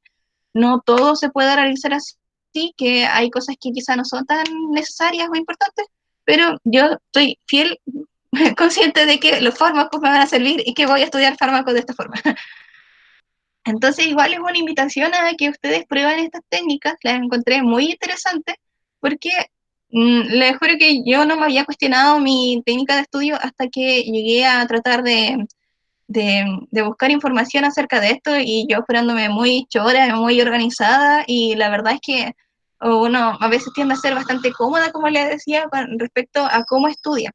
Speaker 1: no todo se puede realizar así, que hay cosas que quizá no son tan necesarias o importantes, pero yo estoy fiel, consciente de que los fármacos me van a servir y que voy a estudiar fármacos de esta forma. Entonces, igual es una invitación a que ustedes prueben estas técnicas, las encontré muy interesantes, porque les juro que yo no me había cuestionado mi técnica de estudio hasta que llegué a tratar de buscar información acerca de esto y yo fuéndome muy chora, muy organizada y la verdad es que uno a veces tiende a ser bastante cómoda, como les decía, con respecto a cómo estudia.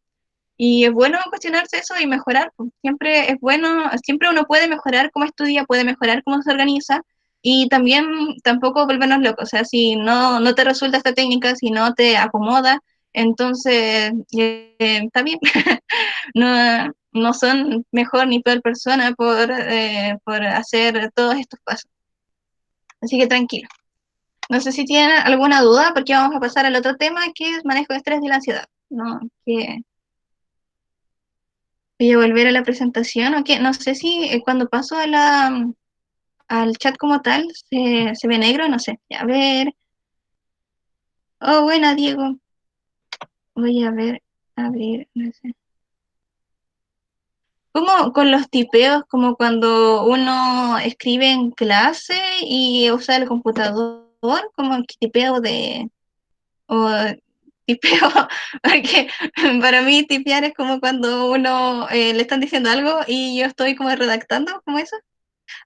Speaker 1: Y es bueno cuestionarse eso y mejorar. Pues. Siempre es bueno, siempre uno puede mejorar cómo estudia, puede mejorar cómo se organiza y también tampoco volvernos locos. O sea, si no te resulta esta técnica, si no te acomoda, entonces está bien. No son mejor ni peor persona por hacer todos estos pasos. Así que tranquilo. No sé si tienen alguna duda, porque vamos a pasar al otro tema, que es manejo de estrés y la ansiedad. No, que voy a volver a la presentación, o que no sé si cuando paso al chat como tal se ve negro, no sé. A ver. Oh, buena, Diego. Voy a ver, abrir, no sé. Como con los tipeos, como cuando uno escribe en clase y usa el computador, como el tipeo o tipeo, porque para mí tipear es como cuando uno le están diciendo algo y yo estoy como redactando, como eso.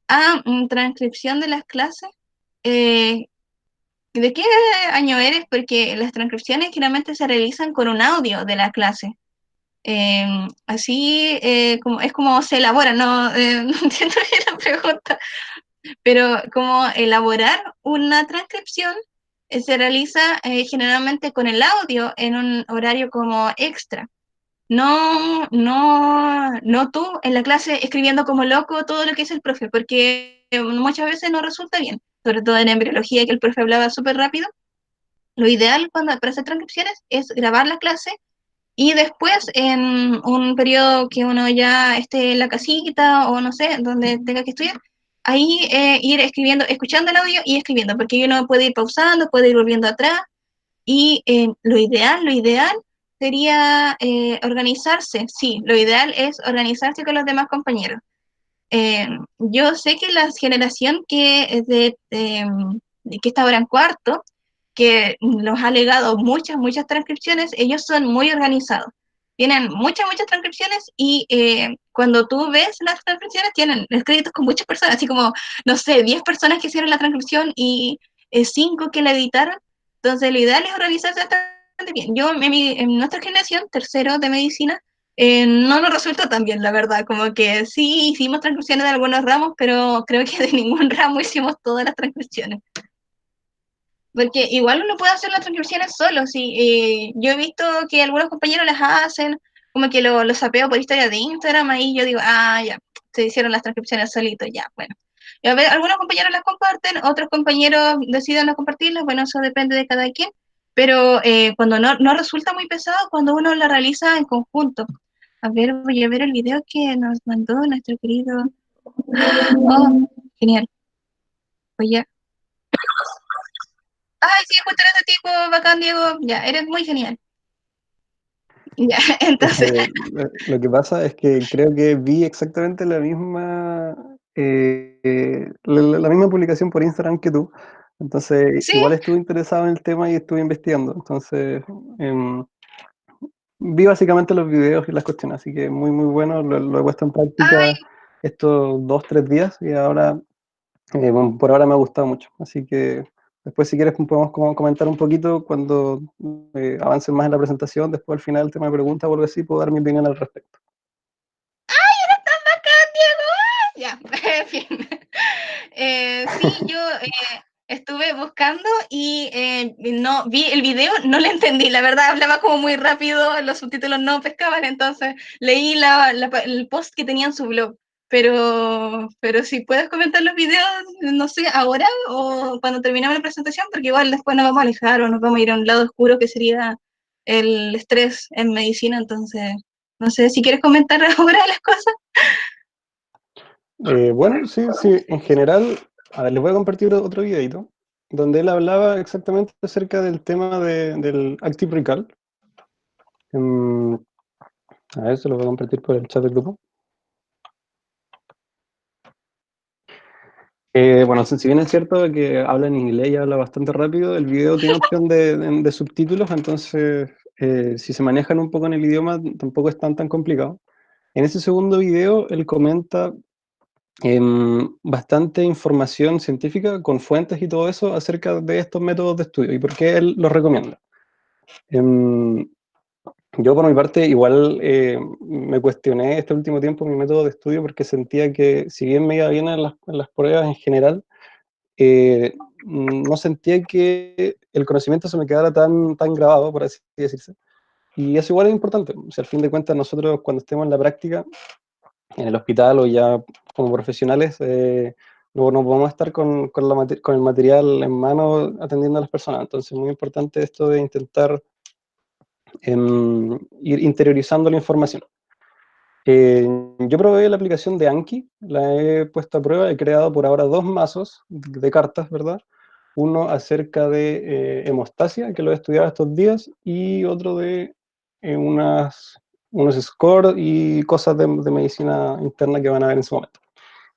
Speaker 1: Ah, transcripción de las clases. Eh, ¿De qué año eres? Porque las transcripciones generalmente se realizan con un audio de la clase. Así como, es como se elabora, no, no entiendo bien la pregunta, pero como elaborar una transcripción se realiza generalmente con el audio en un horario como extra. No tú en la clase escribiendo como loco todo lo que dice el profe, porque muchas veces no resulta bien, sobre todo en embriología, que el profe hablaba súper rápido. Lo ideal para hacer transcripciones es grabar la clase y después en un periodo que uno ya esté en la casita o no sé, donde tenga que estudiar, ahí ir escribiendo, escuchando el audio y escribiendo, porque uno puede ir pausando, puede ir volviendo atrás y lo ideal sería organizarse, sí, lo ideal es organizarse con los demás compañeros. Yo sé que la generación que está ahora en cuarto, que nos ha legado muchas transcripciones, ellos son muy organizados. Tienen muchas transcripciones y cuando tú ves las transcripciones tienen los créditos con muchas personas, así como, no sé, 10 personas que hicieron la transcripción y 5 que la editaron. Entonces, lo ideal es organizarse bastante bien. Yo, en nuestra generación, tercero de medicina, no nos resultó tan bien, la verdad, como que sí hicimos transcripciones de algunos ramos, pero creo que de ningún ramo hicimos todas las transcripciones. Porque igual uno puede hacer las transcripciones solo, sí. Yo he visto que algunos compañeros las hacen, como que lo sapeo por historia de Instagram, ahí yo digo, ah, ya, se hicieron las transcripciones solitos, ya, bueno. Y a ver, algunos compañeros las comparten, otros compañeros deciden no compartirlas, bueno, eso depende de cada quien, pero cuando no resulta muy pesado, cuando uno la realiza en conjunto. A ver, voy a ver el video que nos mandó nuestro querido. Oh, genial. Oye. Ay, sí, justo eres de tipo bacán, Diego. Ya, eres muy genial. Ya,
Speaker 3: Es
Speaker 1: entonces.
Speaker 3: que lo que pasa es que creo que vi exactamente la misma, la misma publicación por Instagram que tú. Entonces,
Speaker 1: Sí,
Speaker 3: igual estuve interesado en el tema y estuve investigando. Entonces, vi básicamente los videos y las cuestiones, así que muy bueno. Lo he puesto en práctica
Speaker 1: ay,
Speaker 3: estos 2, 3 días y ahora, bueno, por ahora me ha gustado mucho. Así que después, si quieres, podemos comentar un poquito cuando avancen más en la presentación. Después, al final, el tema de preguntas o algo así, puedo dar mi opinión al respecto.
Speaker 1: ya, en fin. Sí, yo estuve buscando y no vi el video, no le entendí, la verdad hablaba como muy rápido, los subtítulos no pescaban, entonces leí el post que tenía en su blog. Pero si puedes comentar los videos, no sé, ahora o cuando terminemos la presentación, porque igual después nos vamos a alejar o nos vamos a ir a un lado oscuro que sería el estrés en medicina, entonces, no sé si quieres comentar ahora las cosas.
Speaker 3: Bueno, sí, en general, a ver, les voy a compartir otro videito, donde él hablaba exactamente acerca del tema del Active Recall. Em, a ver, se lo voy a compartir por el chat del grupo. Bueno, si bien es cierto que habla en inglés y habla bastante rápido, el video tiene opción de subtítulos, entonces si se manejan un poco en el idioma tampoco es tan complicado. En ese segundo video él comenta bastante información científica con fuentes y todo eso acerca de estos métodos de estudio y por qué él los recomienda. Em, yo por mi parte igual me cuestioné este último tiempo mi método de estudio porque sentía que si bien me iba bien en las pruebas en general, no sentía que el conocimiento se me quedara tan grabado, por así decirse. Y eso igual es importante. O sea, al fin de cuentas nosotros cuando estemos en la práctica, en el hospital o ya como profesionales, no podemos estar con el material en mano atendiendo a las personas. Entonces es muy importante esto de intentar ir interiorizando la información. Yo probé la aplicación de Anki, la he puesto a prueba, he creado por ahora 2 mazos de cartas, ¿verdad? Uno acerca de hemostasia, que lo he estudiado estos días, y otro de unos scores y cosas de medicina interna que van a ver en su momento.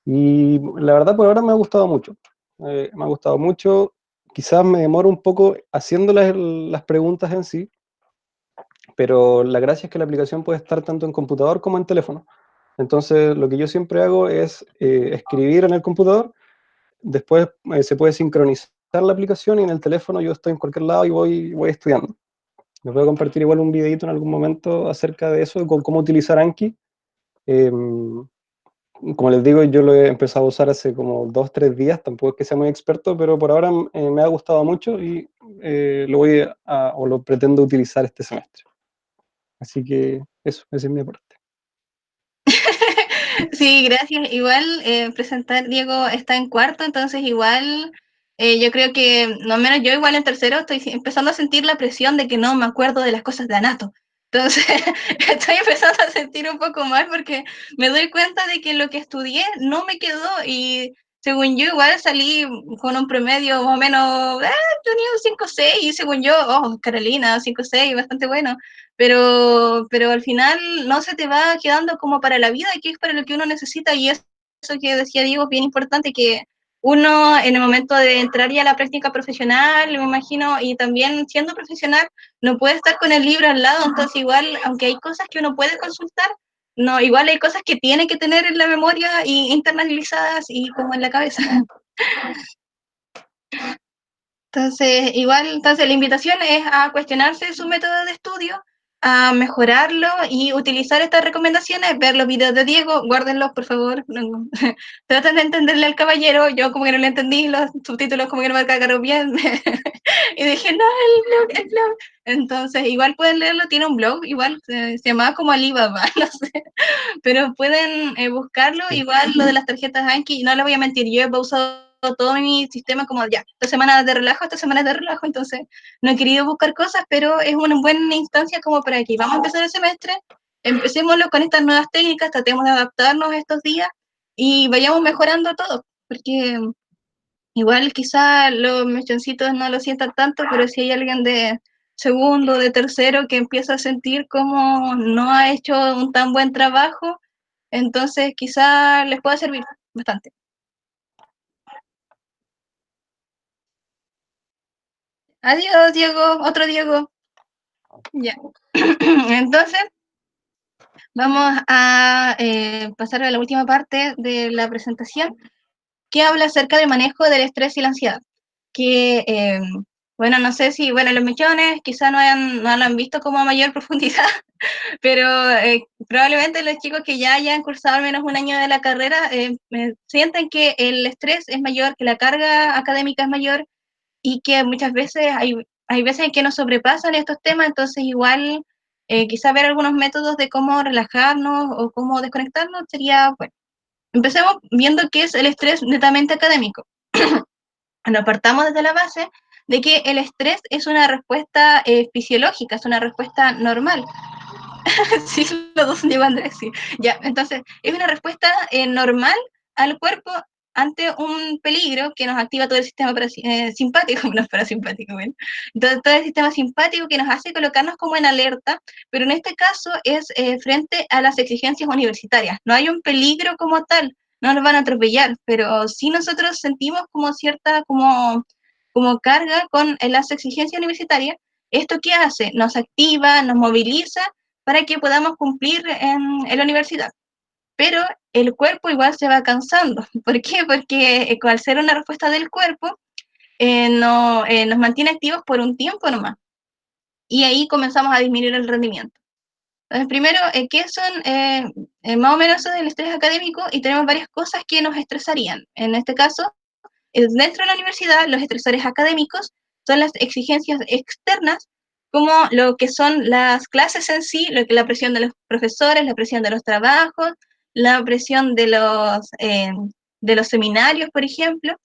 Speaker 3: Y la verdad por ahora me ha gustado mucho. Me ha gustado mucho. Quizás me demoro un poco haciendo las preguntas en sí, pero la gracia es que la aplicación puede estar tanto en computador como en teléfono. Entonces, lo que yo siempre hago es escribir en el computador, después se puede sincronizar la aplicación y en el teléfono yo estoy en cualquier lado y voy estudiando. Les voy a compartir igual un videito en algún momento acerca de eso, con cómo utilizar Anki. Eh, como les digo, yo lo he empezado a usar hace como 2, 3 días, tampoco es que sea muy experto, pero por ahora me ha gustado mucho y o lo pretendo utilizar este semestre. Así que eso, ese es mi aporte.
Speaker 1: Sí, gracias. Igual presentar, Diego está en cuarto, entonces igual yo creo que, no menos yo igual en tercero, estoy empezando a sentir la presión de que no me acuerdo de las cosas de Anato. Entonces estoy empezando a sentir un poco mal porque me doy cuenta de que lo que estudié no me quedó y según yo igual salí con un promedio más o menos, tenía un 5,6 y según yo, oh, Carolina, 5,6, bastante bueno, pero al final no se te va quedando como para la vida, que es para lo que uno necesita, y eso que decía Diego es bien importante, que uno en el momento de entrar ya a la práctica profesional, me imagino, y también siendo profesional, no puede estar con el libro al lado, entonces igual, aunque hay cosas que uno puede consultar, no, igual hay cosas que tiene que tener en la memoria y internalizadas y como en la cabeza. Entonces, igual, entonces la invitación es a cuestionarse su método de estudio, a mejorarlo y utilizar estas recomendaciones, ver los videos de Diego, guárdenlos, por favor. Traten de entenderle al caballero, yo como que no le entendí, los subtítulos como que no me cagaron bien. Y dije, no, el blog. Entonces, igual pueden leerlo, tiene un blog, igual se llamaba como Alibaba, no sé, pero pueden buscarlo, igual lo de las tarjetas Anki, no les voy a mentir, yo he pausado todo mi sistema como ya, esta semana de relajo, entonces no he querido buscar cosas, pero es una buena instancia como para que vamos a empezar el semestre, empecémoslo con estas nuevas técnicas, tratemos de adaptarnos estos días y vayamos mejorando todo, porque igual quizá los mechoncitos no lo sientan tanto, pero si hay alguien de segundo, de tercero que empieza a sentir como no ha hecho un tan buen trabajo, entonces quizá les pueda servir bastante. Adiós, Diego, otro Diego. Ya. Entonces, vamos a pasar a la última parte de la presentación, que habla acerca del manejo del estrés y la ansiedad. Que, bueno, no sé si, bueno, los mechones quizá no lo han visto como a mayor profundidad, pero probablemente los chicos que ya hayan cursado al menos un año de la carrera sienten que el estrés es mayor, que la carga académica es mayor y que muchas veces hay veces en que nos sobrepasan estos temas, entonces igual quizá ver algunos métodos de cómo relajarnos o cómo desconectarnos sería, bueno, empecemos viendo qué es el estrés netamente académico. Nos partamos desde la base de que el estrés es una respuesta fisiológica, es una respuesta normal. Sí, los dos llegó Andrés, sí. Ya, entonces, es una respuesta normal al cuerpo ante un peligro que nos activa todo el sistema simpático, no es parasimpático, bueno. Entonces, todo el sistema simpático que nos hace colocarnos como en alerta, pero en este caso es frente a las exigencias universitarias. No hay un peligro como tal, no nos van a atropellar, pero sí nosotros sentimos como cierta, como carga con las exigencias universitarias. ¿Esto qué hace? Nos activa, nos moviliza para que podamos cumplir en la universidad. Pero el cuerpo igual se va cansando. ¿Por qué? Porque al ser una respuesta del cuerpo, no, nos mantiene activos por un tiempo nomás. Y ahí comenzamos a disminuir el rendimiento. Entonces, primero, ¿qué son más o menos eso del estrés académico? Y tenemos varias cosas que nos estresarían. En este caso, dentro de la universidad, los estresores académicos son las exigencias externas, como lo que son las clases en sí, lo que la presión de los profesores, la presión de los trabajos, la presión de los seminarios, por ejemplo,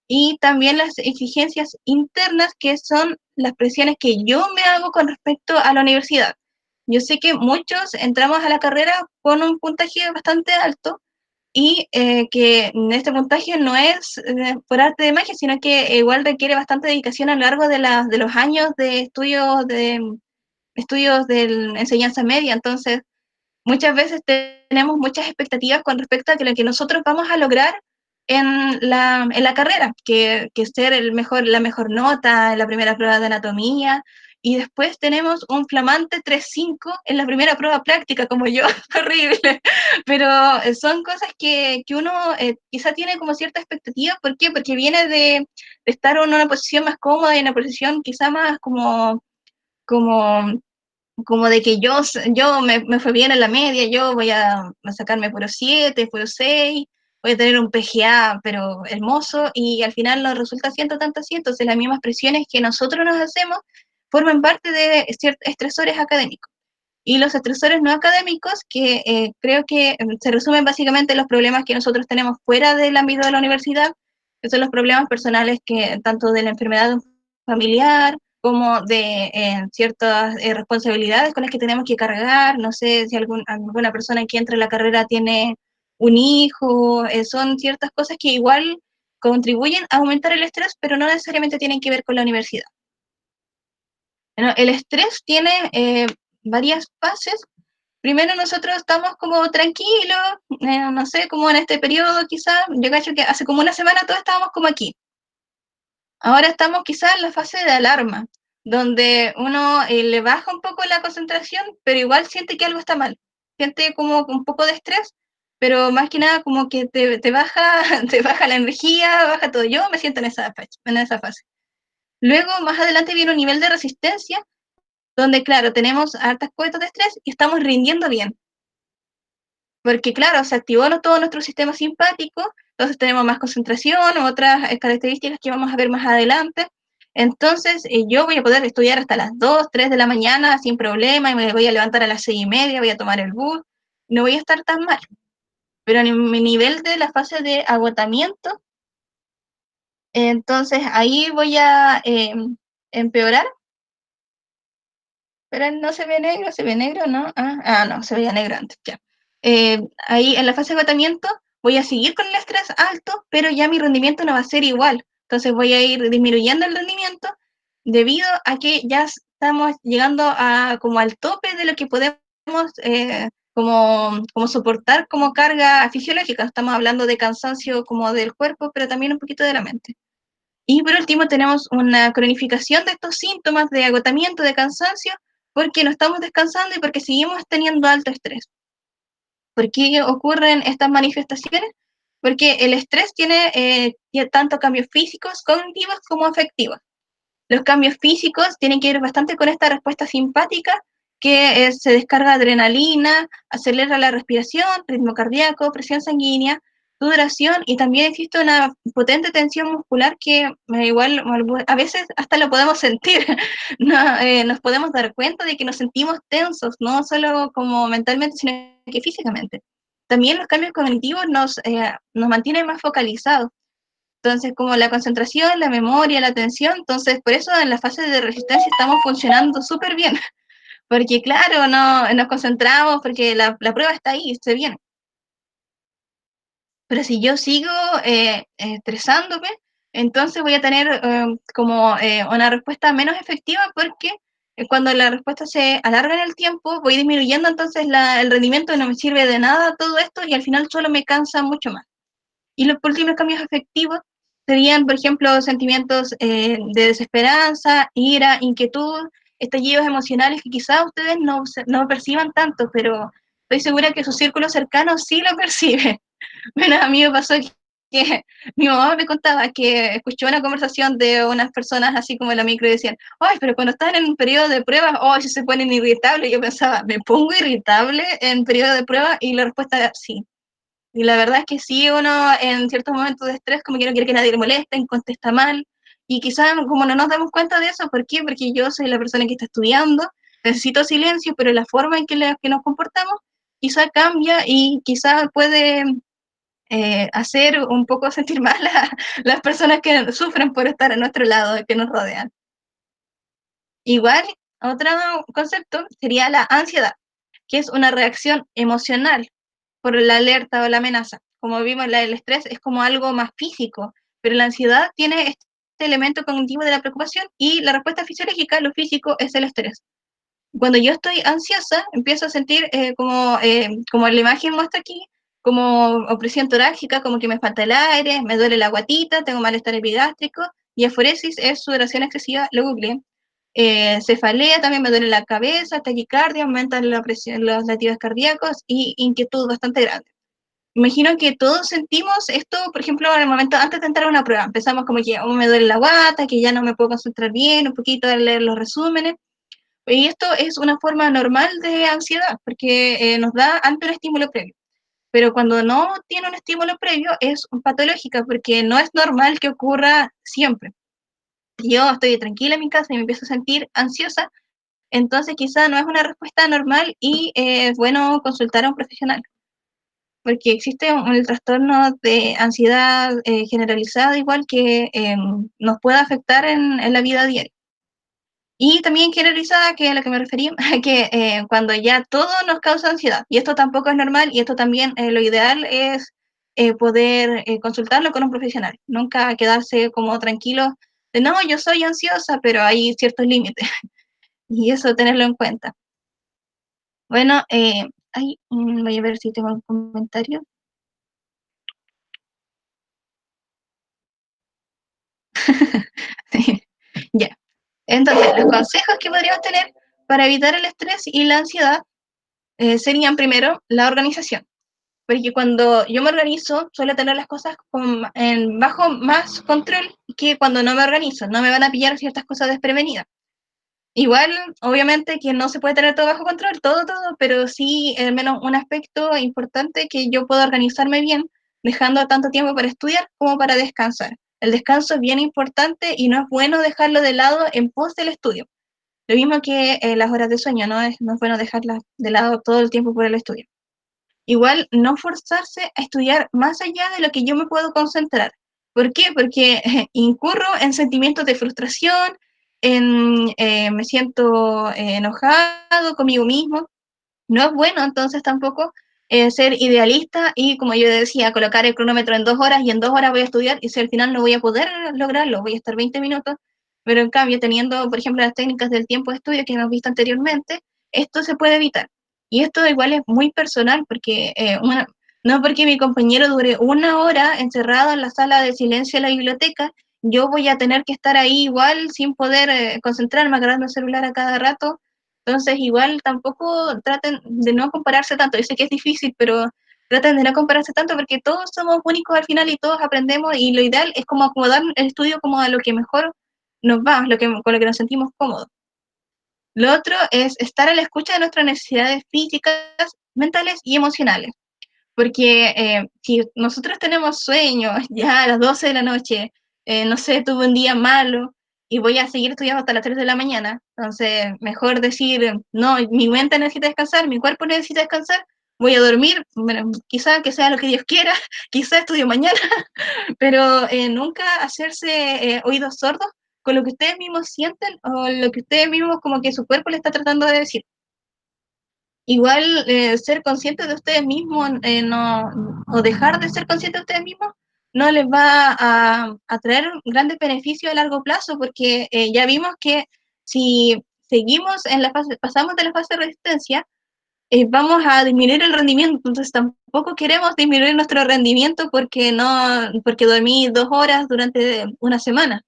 Speaker 1: y también las exigencias internas, que son las presiones que yo me hago con respecto a la universidad. Yo sé que muchos entramos a la carrera con un puntaje bastante alto, y que este puntaje no es por arte de magia, sino que igual requiere bastante dedicación a lo largo de los años de estudios de enseñanza media. Entonces, muchas veces tenemos muchas expectativas con respecto a que lo que nosotros vamos a lograr en la carrera, que ser la mejor nota en la primera prueba de anatomía, y después tenemos un flamante 3,5 en la primera prueba práctica, como yo, horrible, pero son cosas que uno quizá tiene como cierta expectativa. ¿Por qué? Porque viene de estar en una posición más cómoda y en una posición quizá más como como de que yo me fue bien en la media, yo voy a sacarme puro 7, puro 6, voy a tener un PGA, pero hermoso, y al final no resulta siendo tanto así, entonces las mismas presiones que nosotros nos hacemos forman parte de ciertos estresores académicos. y los estresores no académicos, que creo que se resumen básicamente en los problemas que nosotros tenemos fuera del ámbito de la universidad, que son los problemas personales que tanto de la enfermedad familiar como de ciertas responsabilidades con las que tenemos que cargar, no sé si alguna persona que entra en la carrera tiene un hijo, son ciertas cosas que igual contribuyen a aumentar el estrés, pero no necesariamente tienen que ver con la universidad. Bueno, el estrés tiene varias fases. Primero nosotros estamos como tranquilos, no sé, como en este periodo quizás, yo cacho que hace como una semana todos estábamos como aquí. Ahora estamos quizás en la fase de alarma, donde uno le baja un poco la concentración, pero igual siente que algo está mal. Siente como un poco de estrés, pero más que nada como que te baja, te baja la energía, baja todo. Yo me siento en esa fase. Luego, más adelante viene un nivel de resistencia, donde, claro, tenemos altas cuotas de estrés y estamos rindiendo bien. Porque, claro, se activó todo nuestro sistema simpático, entonces tenemos más concentración, otras características que vamos a ver más adelante. Entonces, yo voy a poder estudiar hasta las 2, 3 de la mañana sin problema, y me voy a levantar a las 6:30, voy a tomar el bus, no voy a estar tan mal. Pero en mi nivel de la fase de agotamiento, entonces ahí voy a empeorar. Pero no se ve negro, ¿no? No, se veía negro antes, ya. Ahí en la fase de agotamiento voy a seguir con el estrés alto, pero ya mi rendimiento no va a ser igual. Entonces voy a ir disminuyendo el rendimiento debido a que ya estamos llegando a como al tope de lo que podemos como soportar como carga fisiológica. Estamos hablando de cansancio como del cuerpo, pero también un poquito de la mente. Y por último tenemos una cronificación de estos síntomas de agotamiento, de cansancio, porque no estamos descansando y porque seguimos teniendo alto estrés. ¿Por qué ocurren estas manifestaciones? Porque el estrés tiene tanto cambios físicos, cognitivos como afectivos. Los cambios físicos tienen que ver bastante con esta respuesta simpática, que se descarga adrenalina, acelera la respiración, ritmo cardíaco, presión sanguínea, sudoración, y también existe una potente tensión muscular que igual a veces hasta lo podemos sentir. No, nos podemos dar cuenta de que nos sentimos tensos, no solo como mentalmente, sino que físicamente. También los cambios cognitivos nos mantienen más focalizados. Entonces, como la concentración, la memoria, la atención, entonces por eso en la fase de resistencia estamos funcionando súper bien, porque claro, no, nos concentramos, porque la prueba está ahí, está bien. Pero si yo sigo estresándome, entonces voy a tener como una respuesta menos efectiva, porque cuando la respuesta se alarga en el tiempo, voy disminuyendo, entonces el rendimiento no me sirve de nada todo esto y al final solo me cansa mucho más. Y los últimos cambios afectivos serían, por ejemplo, sentimientos de desesperanza, ira, inquietud, estallidos emocionales que quizás ustedes no perciban tanto, pero estoy segura que su círculo cercano sí lo percibe. Bueno, a mí me pasó que mi mamá me contaba que escuchó una conversación de unas personas así como en la micro y decían, ay, pero cuando están en un periodo de pruebas, oh, si se ponen irritables. Y yo pensaba, ¿me pongo irritable en periodo de prueba? Y la respuesta era sí. Y la verdad es que sí, uno en ciertos momentos de estrés como que no quiere que nadie le moleste, contesta mal, y quizás como no nos damos cuenta de eso, ¿por qué? Porque yo soy la persona que está estudiando, necesito silencio, pero la forma en que nos comportamos quizá cambia y quizá puede hacer un poco sentir mal a las personas que sufren por estar a nuestro lado, que nos rodean. Igual, otro concepto sería la ansiedad, que es una reacción emocional por la alerta o la amenaza. Como vimos, el estrés es como algo más físico, pero la ansiedad tiene este elemento cognitivo de la preocupación, y la respuesta fisiológica, lo físico, es el estrés. Cuando yo estoy ansiosa, empiezo a sentir como la imagen muestra aquí, como opresión torácica, como que me falta el aire, me duele la guatita, tengo malestar epigástrico, y aforesis es sudoración excesiva, lo googleé. Cefalea, también me duele la cabeza, taquicardia, aumentan la presión, los latidos cardíacos, y inquietud bastante grande. Imagino que todos sentimos esto, por ejemplo, en el momento antes de entrar a una prueba. Empezamos como que me duele la guata, que ya no me puedo concentrar bien, un poquito de leer los resúmenes. Y esto es una forma normal de ansiedad, porque nos da ante un estímulo previo. Pero cuando no tiene un estímulo previo es patológica, porque no es normal que ocurra siempre. Yo estoy tranquila en mi casa y me empiezo a sentir ansiosa, entonces quizá no es una respuesta normal y es bueno consultar a un profesional, porque existe el trastorno de ansiedad generalizada igual que nos puede afectar en la vida diaria. Y también generalizada, que es a la que me refería, que cuando ya todo nos causa ansiedad, y esto tampoco es normal, y esto también lo ideal es poder consultarlo con un profesional, nunca quedarse como tranquilo de no, yo soy ansiosa, pero hay ciertos límites, y eso tenerlo en cuenta. Bueno, voy a ver si tengo un comentario. Ya. Entonces, los consejos que podríamos tener para evitar el estrés y la ansiedad serían primero la organización. Porque cuando yo me organizo, suelo tener las cosas bajo más control que cuando no me organizo. No me van a pillar ciertas cosas desprevenidas. Igual, obviamente, que no se puede tener todo bajo control, todo, pero sí, al menos un aspecto importante que yo puedo organizarme bien, dejando tanto tiempo para estudiar como para descansar. El descanso es bien importante y no es bueno dejarlo de lado en pos del estudio. Lo mismo que las horas de sueño, no es bueno dejarlas de lado todo el tiempo por el estudio. Igual, no forzarse a estudiar más allá de lo que yo me puedo concentrar. ¿Por qué? Porque incurro en sentimientos de frustración, me siento enojado conmigo mismo. No es bueno entonces tampoco ser idealista y, como yo decía, colocar el cronómetro en 2 horas y en 2 horas voy a estudiar y si al final no voy a poder lograrlo, voy a estar 20 minutos, pero en cambio teniendo, por ejemplo, las técnicas del tiempo de estudio que hemos visto anteriormente, esto se puede evitar. Y esto igual es muy personal porque no porque mi compañero dure 1 hora encerrado en la sala de silencio de la biblioteca, yo voy a tener que estar ahí igual sin poder concentrarme, agarrando el celular a cada rato. Entonces, igual tampoco traten de no compararse tanto. Yo sé que es difícil, pero traten de no compararse tanto porque todos somos únicos al final y todos aprendemos y lo ideal es como acomodar el estudio como a lo que mejor nos va, con lo que nos sentimos cómodos. Lo otro es estar a la escucha de nuestras necesidades físicas, mentales y emocionales. Porque si nosotros tenemos sueños ya a las 12 de la noche, no sé, tuve un día malo y voy a seguir estudiando hasta las 3 de la mañana, entonces mejor decir, no, mi mente necesita descansar, mi cuerpo necesita descansar, voy a dormir, bueno, quizá que sea lo que Dios quiera, quizá estudio mañana, pero nunca hacerse oídos sordos con lo que ustedes mismos sienten o lo que ustedes mismos como que su cuerpo le está tratando de decir. Igual ser conscientes de ustedes mismos o dejar de ser conscientes de ustedes mismos no les va a traer grandes beneficios a largo plazo porque ya vimos que si seguimos en la fase, pasamos de la fase de resistencia, vamos a disminuir el rendimiento, entonces tampoco queremos disminuir nuestro rendimiento porque dormí 2 horas durante una semana.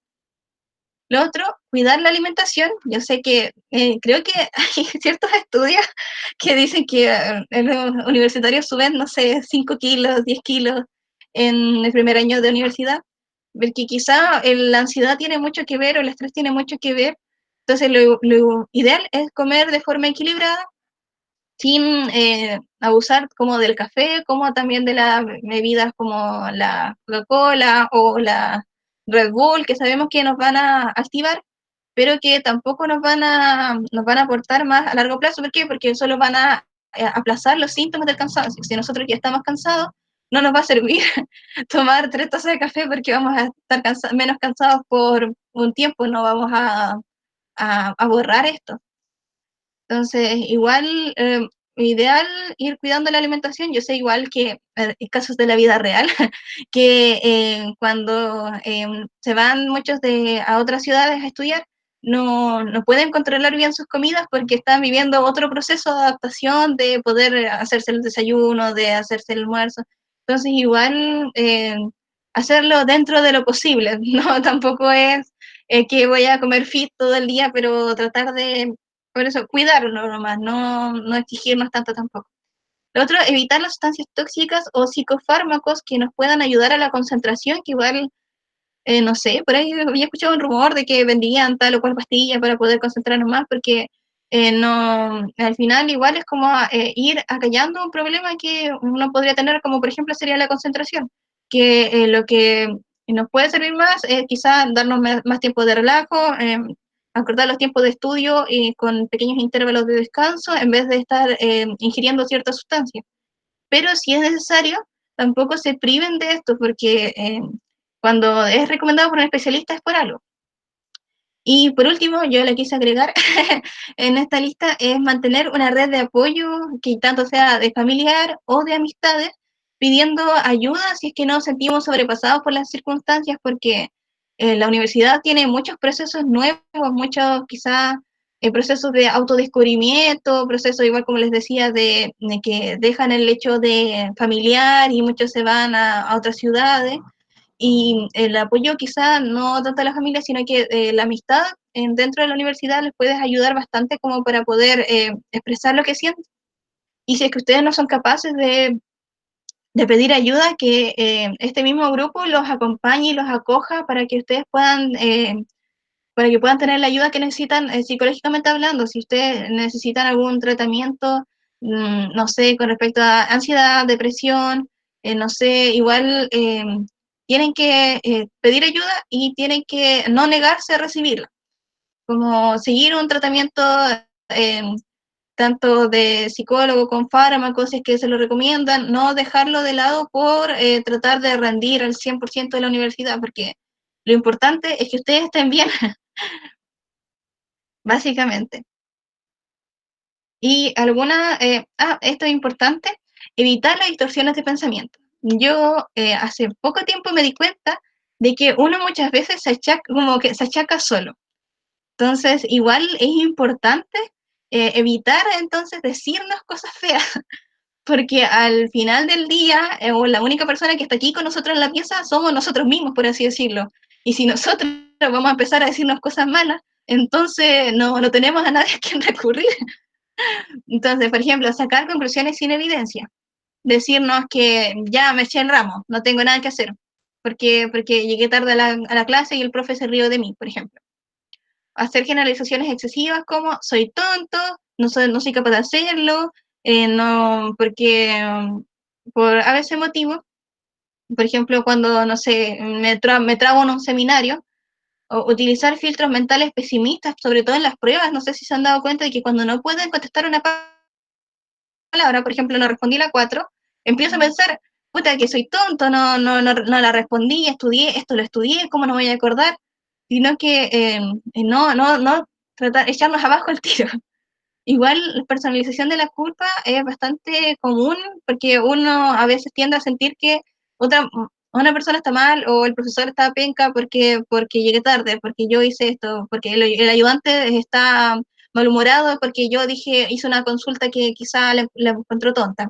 Speaker 1: Lo otro, cuidar la alimentación. Yo sé que creo que hay ciertos estudios que dicen que los universitarios suben, no sé, 5 kilos, 10 kilos en el primer año de universidad, porque quizá la ansiedad tiene mucho que ver o el estrés tiene mucho que ver. Entonces, lo ideal es comer de forma equilibrada, sin abusar como del café, como también de las bebidas como la Coca-Cola o la Red Bull, que sabemos que nos van a activar, pero que tampoco nos van a aportar más a largo plazo. ¿Por qué? Porque solo van a aplazar los síntomas del cansancio. Si nosotros ya estamos cansados, no nos va a servir tomar 3 tazas de café porque vamos a estar menos cansados por un tiempo, no vamos a borrar esto. Entonces, igual, ideal ir cuidando la alimentación. Yo sé igual que hay casos de la vida real, que cuando se van muchos a otras ciudades a estudiar, no pueden controlar bien sus comidas porque están viviendo otro proceso de adaptación, de poder hacerse el desayuno, de hacerse el almuerzo. Entonces, igual hacerlo dentro de lo posible, no tampoco es que voy a comer fit todo el día, pero tratar de por eso, cuidarlo nomás, no exigirnos tanto tampoco. Lo otro, evitar las sustancias tóxicas o psicofármacos que nos puedan ayudar a la concentración, que igual, no sé, por ahí había escuchado un rumor de que vendían tal o cual pastilla para poder concentrarnos más, porque no, al final igual es como ir acallando un problema que uno podría tener, como por ejemplo sería la concentración, que lo que nos puede servir más es quizás darnos más tiempo de relajo, acordar los tiempos de estudio con pequeños intervalos de descanso en vez de estar ingiriendo ciertas sustancias. Pero si es necesario, tampoco se priven de esto, porque cuando es recomendado por un especialista es por algo. Y por último, yo le quise agregar en esta lista es mantener una red de apoyo que tanto sea de familiar o de amistades, pidiendo ayuda si es que nos sentimos sobrepasados por las circunstancias, porque la universidad tiene muchos procesos nuevos, muchos quizás procesos de autodescubrimiento, procesos igual como les decía, de que dejan el hecho de familiar y muchos se van a otras ciudades. Y el apoyo quizá no tanto a la familia, sino que la amistad dentro de la universidad les puede ayudar bastante como para poder expresar lo que sienten. Y si es que ustedes no son capaces de pedir ayuda, que este mismo grupo los acompañe y los acoja para que ustedes para que puedan tener la ayuda que necesitan psicológicamente hablando. Si ustedes necesitan algún tratamiento, no sé, con respecto a ansiedad, depresión, no sé, igual tienen que pedir ayuda y tienen que no negarse a recibirla. Como seguir un tratamiento eh, tanto de psicólogo con fármacos, si es que se lo recomiendan, no dejarlo de lado por tratar de rendir al 100% de la universidad, porque lo importante es que ustedes estén bien, básicamente. Y esto es importante, evitar las distorsiones de pensamiento. Yo hace poco tiempo me di cuenta de que uno muchas veces como que se achaca solo. Entonces, igual es importante evitar entonces decirnos cosas feas, porque al final del día, o la única persona que está aquí con nosotros en la pieza somos nosotros mismos, por así decirlo. Y si nosotros vamos a empezar a decirnos cosas malas, entonces no tenemos a nadie a quien recurrir. Entonces, por ejemplo, sacar conclusiones sin evidencia. Decirnos que ya me eché el ramo, no tengo nada que hacer, porque llegué tarde a la clase y el profe se rió de mí, por ejemplo. Hacer generalizaciones excesivas como soy tonto, no soy capaz de hacerlo, no, porque por a veces motivo, por ejemplo, cuando, no sé, me trabo en un seminario, o utilizar filtros mentales pesimistas, sobre todo en las pruebas, no sé si se han dado cuenta de que cuando no pueden contestar una palabra, por ejemplo, no respondí la 4, empiezo a pensar, puta, que soy tonto, no la respondí, estudié, esto lo estudié, ¿cómo no me voy a acordar? Sino que no tratar, echarnos abajo el tiro. Igual la personalización de la culpa es bastante común porque uno a veces tiende a sentir que una persona está mal o el profesor está penca porque llegué tarde, porque yo hice esto, porque el ayudante está malhumorado porque yo hice una consulta que quizá le encontró tonta.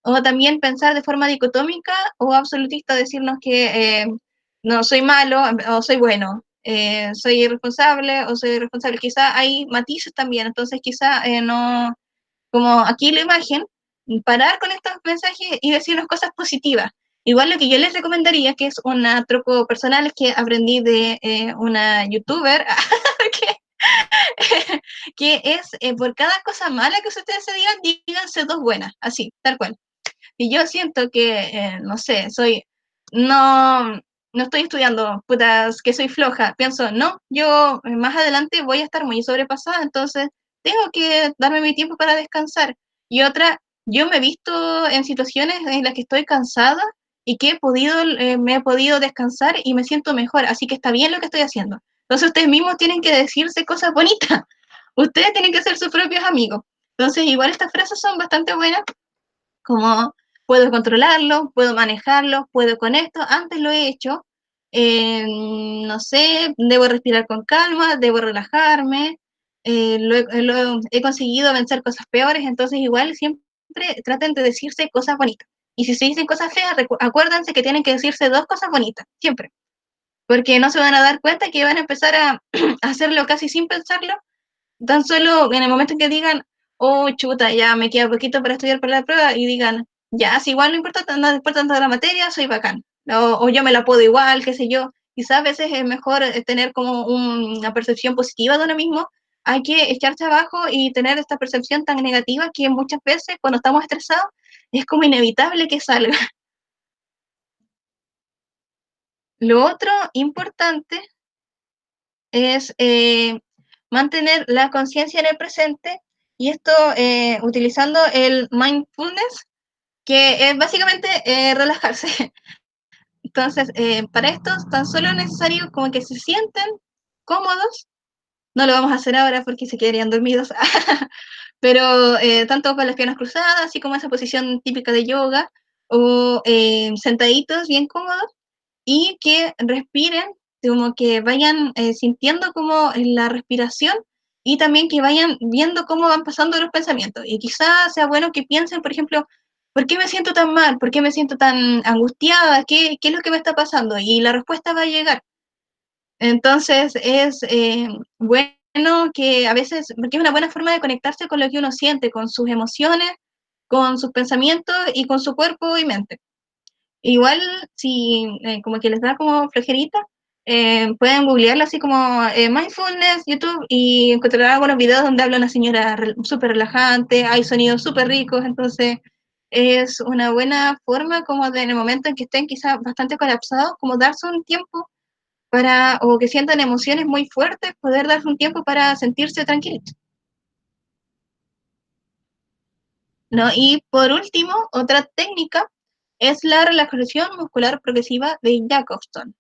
Speaker 1: O también pensar de forma dicotómica o absolutista, decirnos que no soy malo o soy bueno, soy irresponsable o soy irresponsable. Quizá hay matices también, entonces quizá no, como aquí la imagen, parar con estos mensajes y decirnos cosas positivas. Igual lo que yo les recomendaría, que es un truco personal que aprendí de una youtuber, que, que es por cada cosa mala que ustedes se digan, díganse dos buenas, así, tal cual. Y yo siento que, no sé, no, no estoy estudiando, putas, que soy floja. Pienso, no, yo más adelante voy a estar muy sobrepasada, entonces tengo que darme mi tiempo para descansar. Y otra, yo me he visto en situaciones en las que estoy cansada y que me he podido descansar y me siento mejor, así que está bien lo que estoy haciendo. Entonces ustedes mismos tienen que decirse cosas bonitas. Ustedes tienen que ser sus propios amigos. Entonces, igual estas frases son bastante buenas como puedo controlarlo, puedo manejarlo, puedo con esto, antes lo he hecho, no sé, debo respirar con calma, debo relajarme, he conseguido vencer cosas peores, entonces igual siempre traten de decirse cosas bonitas. Y si se dicen cosas feas, acuérdense que tienen que decirse dos cosas bonitas, siempre, porque no se van a dar cuenta que van a empezar a hacerlo casi sin pensarlo, tan solo en el momento en que digan, oh, chuta, ya me queda poquito para estudiar para la prueba, y digan, ya, si igual no importa tanto la materia, soy bacán. O yo me la puedo igual, qué sé yo. Quizás a veces es mejor tener como una percepción positiva de uno mismo. Hay que echarse abajo y tener esta percepción tan negativa que muchas veces cuando estamos estresados es como inevitable que salga. Lo otro importante es mantener la conciencia en el presente, y esto utilizando el mindfulness, que es básicamente relajarse. Entonces, para esto tan solo es necesario como que se sienten cómodos. No lo vamos a hacer ahora porque se quedarían dormidos, pero tanto con las piernas cruzadas, así como esa posición típica de yoga, o sentaditos bien cómodos, y que respiren, como que vayan sintiendo como la respiración, y también que vayan viendo cómo van pasando los pensamientos. Y quizás sea bueno que piensen, por ejemplo, ¿por qué me siento tan mal? ¿Por qué me siento tan angustiada? ¿Qué es lo que me está pasando? Y la respuesta va a llegar. Entonces es bueno que a veces, porque es una buena forma de conectarse con lo que uno siente, con sus emociones, con sus pensamientos y con su cuerpo y mente. Igual, si como que les da como flojerita, pueden googlearlo así como mindfulness, YouTube, y encontrarán algunos videos donde habla una señora súper relajante, hay sonidos súper ricos, entonces es una buena forma como de en el momento en que estén quizás bastante colapsados, como darse un tiempo para, o que sientan emociones muy fuertes, poder darse un tiempo para sentirse tranquilos. ¿No? Y por último, otra técnica es la relajación muscular progresiva de Jacobson,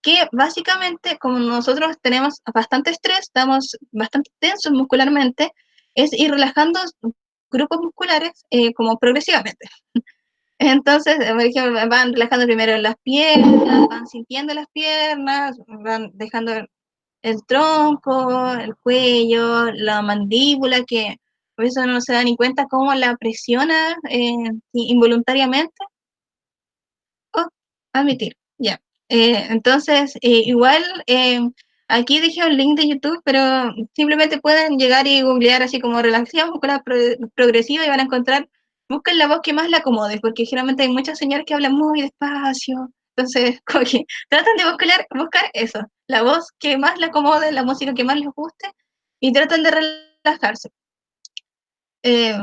Speaker 1: que básicamente, como nosotros tenemos bastante estrés, estamos bastante tensos muscularmente, es ir relajando grupos musculares como progresivamente. Entonces, por ejemplo, van relajando primero las piernas, van sintiendo las piernas, van dejando el tronco, el cuello, la mandíbula, que a veces no se da ni cuenta cómo la presiona involuntariamente. Oh, admitir, ya. Entonces, igual, aquí dejé un link de YouTube, pero simplemente pueden llegar y googlear así como relajación muscular progresiva y van a encontrar, busquen la voz que más la acomode, porque generalmente hay muchas señoras que hablan muy despacio. Entonces, como que tratan de buscar eso, la voz que más la acomode, la música que más les guste, y tratan de relajarse.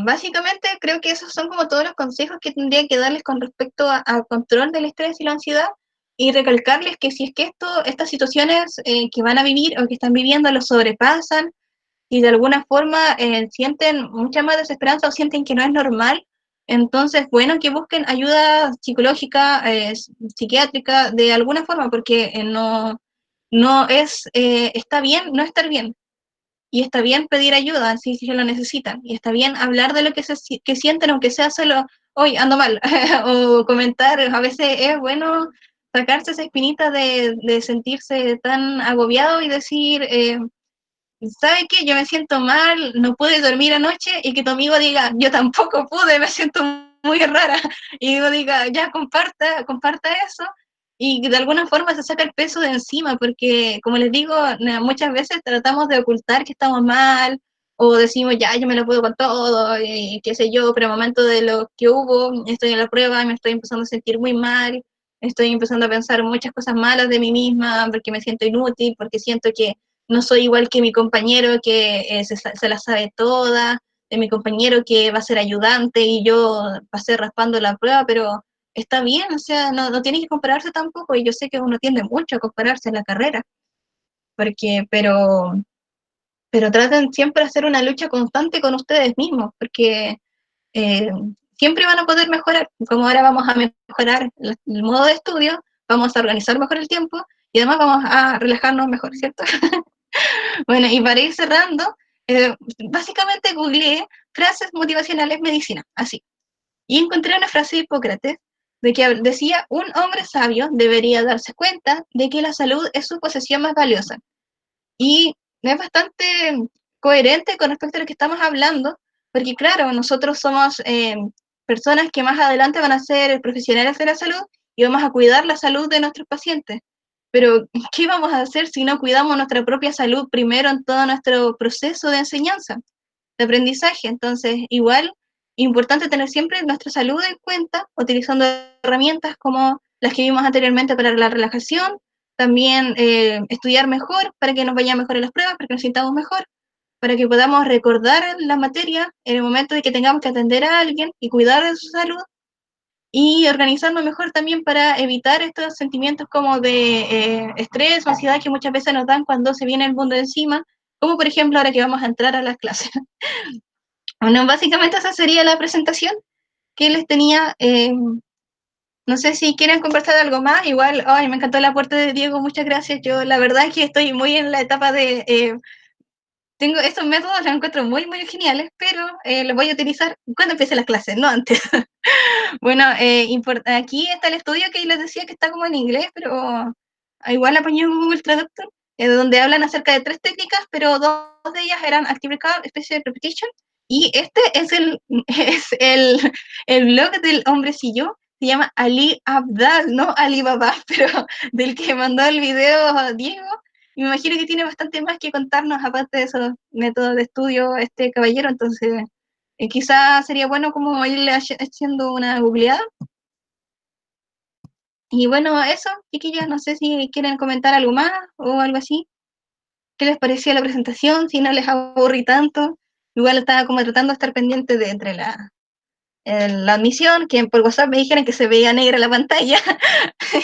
Speaker 1: Básicamente creo que esos son como todos los consejos que tendría que darles con respecto al control del estrés y la ansiedad, y recalcarles que si es que estas situaciones que van a vivir o que están viviendo los sobrepasan y de alguna forma sienten mucha más desesperanza o sienten que no es normal, entonces bueno que busquen ayuda psicológica, psiquiátrica, de alguna forma, porque no está bien no estar bien, y está bien pedir ayuda si lo necesitan, y está bien hablar de lo que sienten, aunque sea solo, hoy ando mal, o comentar, a veces es bueno sacarse esa espinita de sentirse tan agobiado y decir, ¿sabe qué? Yo me siento mal, no pude dormir anoche, y que tu amigo diga, yo tampoco pude, me siento muy rara, y yo diga, ya comparta eso, y de alguna forma se saca el peso de encima, porque como les digo, muchas veces tratamos de ocultar que estamos mal, o decimos, ya, yo me lo puedo con todo, y qué sé yo, pero al momento de lo que hubo, estoy en la prueba y me estoy empezando a sentir muy mal, estoy empezando a pensar muchas cosas malas de mí misma, porque me siento inútil, porque siento que no soy igual que mi compañero que se la sabe toda, de mi compañero que va a ser ayudante y yo pasé raspando la prueba, pero está bien, o sea, no tiene que compararse tampoco, y yo sé que uno tiende mucho a compararse en la carrera, porque, pero traten siempre de hacer una lucha constante con ustedes mismos, porque eh, siempre van a poder mejorar, como ahora vamos a mejorar el modo de estudio, vamos a organizar mejor el tiempo, y además vamos a relajarnos mejor, ¿cierto? Bueno, y para ir cerrando, básicamente googleé frases motivacionales medicina, así. Y encontré una frase de Hipócrates de que decía, un hombre sabio debería darse cuenta de que la salud es su posesión más valiosa. Y es bastante coherente con respecto a lo que estamos hablando, porque claro, nosotros somos personas que más adelante van a ser profesionales de la salud y vamos a cuidar la salud de nuestros pacientes. Pero, ¿qué vamos a hacer si no cuidamos nuestra propia salud primero en todo nuestro proceso de enseñanza, de aprendizaje? Entonces, igual, importante tener siempre nuestra salud en cuenta, utilizando herramientas como las que vimos anteriormente para la relajación, también estudiar mejor para que nos vaya mejor en las pruebas, para que nos sintamos mejor, para que podamos recordar la materia en el momento de que tengamos que atender a alguien y cuidar de su salud, y organizarnos mejor también para evitar estos sentimientos como de estrés o ansiedad que muchas veces nos dan cuando se viene el mundo encima, como por ejemplo ahora que vamos a entrar a las clases. Bueno, básicamente esa sería la presentación que les tenía. No sé si quieren conversar algo más. Igual, ay, me encantó el aporte de Diego, muchas gracias. Yo la verdad es que estoy muy en la etapa de... tengo estos métodos, los encuentro muy, muy geniales, pero los voy a utilizar cuando empiece las clases, no antes. Bueno, aquí está el estudio que les decía que está como en inglés, pero igual apañé en Google Traductor, donde hablan acerca de 3 técnicas, pero 2 de ellas eran Active Recall, Spaced Repetition, y este es el blog del hombrecillo, se llama Ali Abdal, no Alibaba, pero del que mandó el video Diego. Y me imagino que tiene bastante más que contarnos, aparte de esos métodos de estudio, este caballero, entonces quizás sería bueno como irle haciendo una googleada. Y bueno, eso, chiquillas, no sé si quieren comentar algo más o algo así. ¿Qué les pareció la presentación? Si no les aburrí tanto. Igual estaba como tratando de estar pendiente de entre la admisión, que por WhatsApp me dijeron que se veía negra la pantalla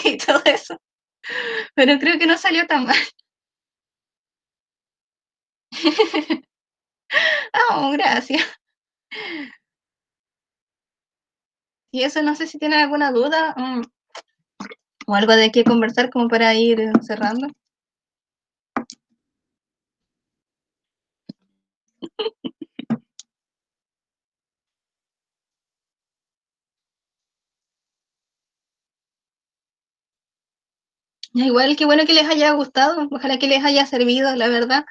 Speaker 1: y todo eso. Pero creo que no salió tan mal. Oh, gracias. Y eso, no sé si tienen alguna duda o algo de qué conversar como para ir cerrando. Igual, qué bueno que les haya gustado, ojalá que les haya servido, la verdad.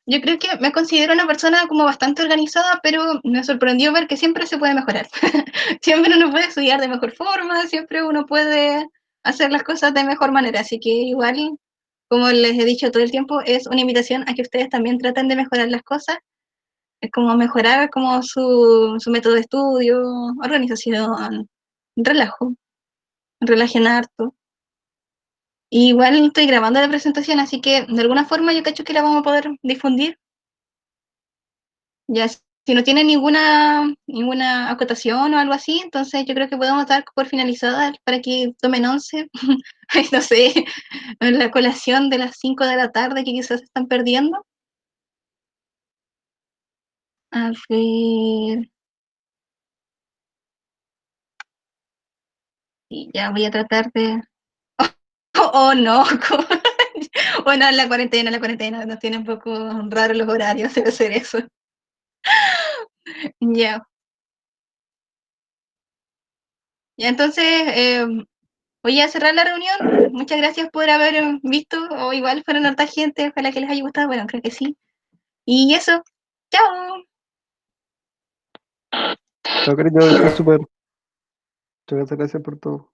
Speaker 1: Yo creo que me considero una persona como bastante organizada, pero me sorprendió ver que siempre se puede mejorar. Siempre uno puede estudiar de mejor forma, siempre uno puede hacer las cosas de mejor manera. Así que igual, como les he dicho todo el tiempo, es una invitación a que ustedes también traten de mejorar las cosas. Es como mejorar como su método de estudio, organización, relajo, relajen harto. Y igual estoy grabando la presentación, así que de alguna forma yo cacho que la vamos a poder difundir. Ya si no tiene ninguna acotación o algo así, entonces yo creo que podemos dar por finalizada para que tomen once. No sé, la colación de las 5 de la tarde que quizás están perdiendo. A ver, y ya voy a tratar de... Oh, no, bueno, la cuarentena, nos tiene un poco raro los horarios, debe ser eso. Ya, ya entonces voy a cerrar la reunión. Muchas gracias por haber visto, o igual fueron harta gente, ojalá que les haya gustado, bueno, creo que sí. Y eso, chao.
Speaker 3: Chao, cariño, que estés súper. Muchas gracias por todo.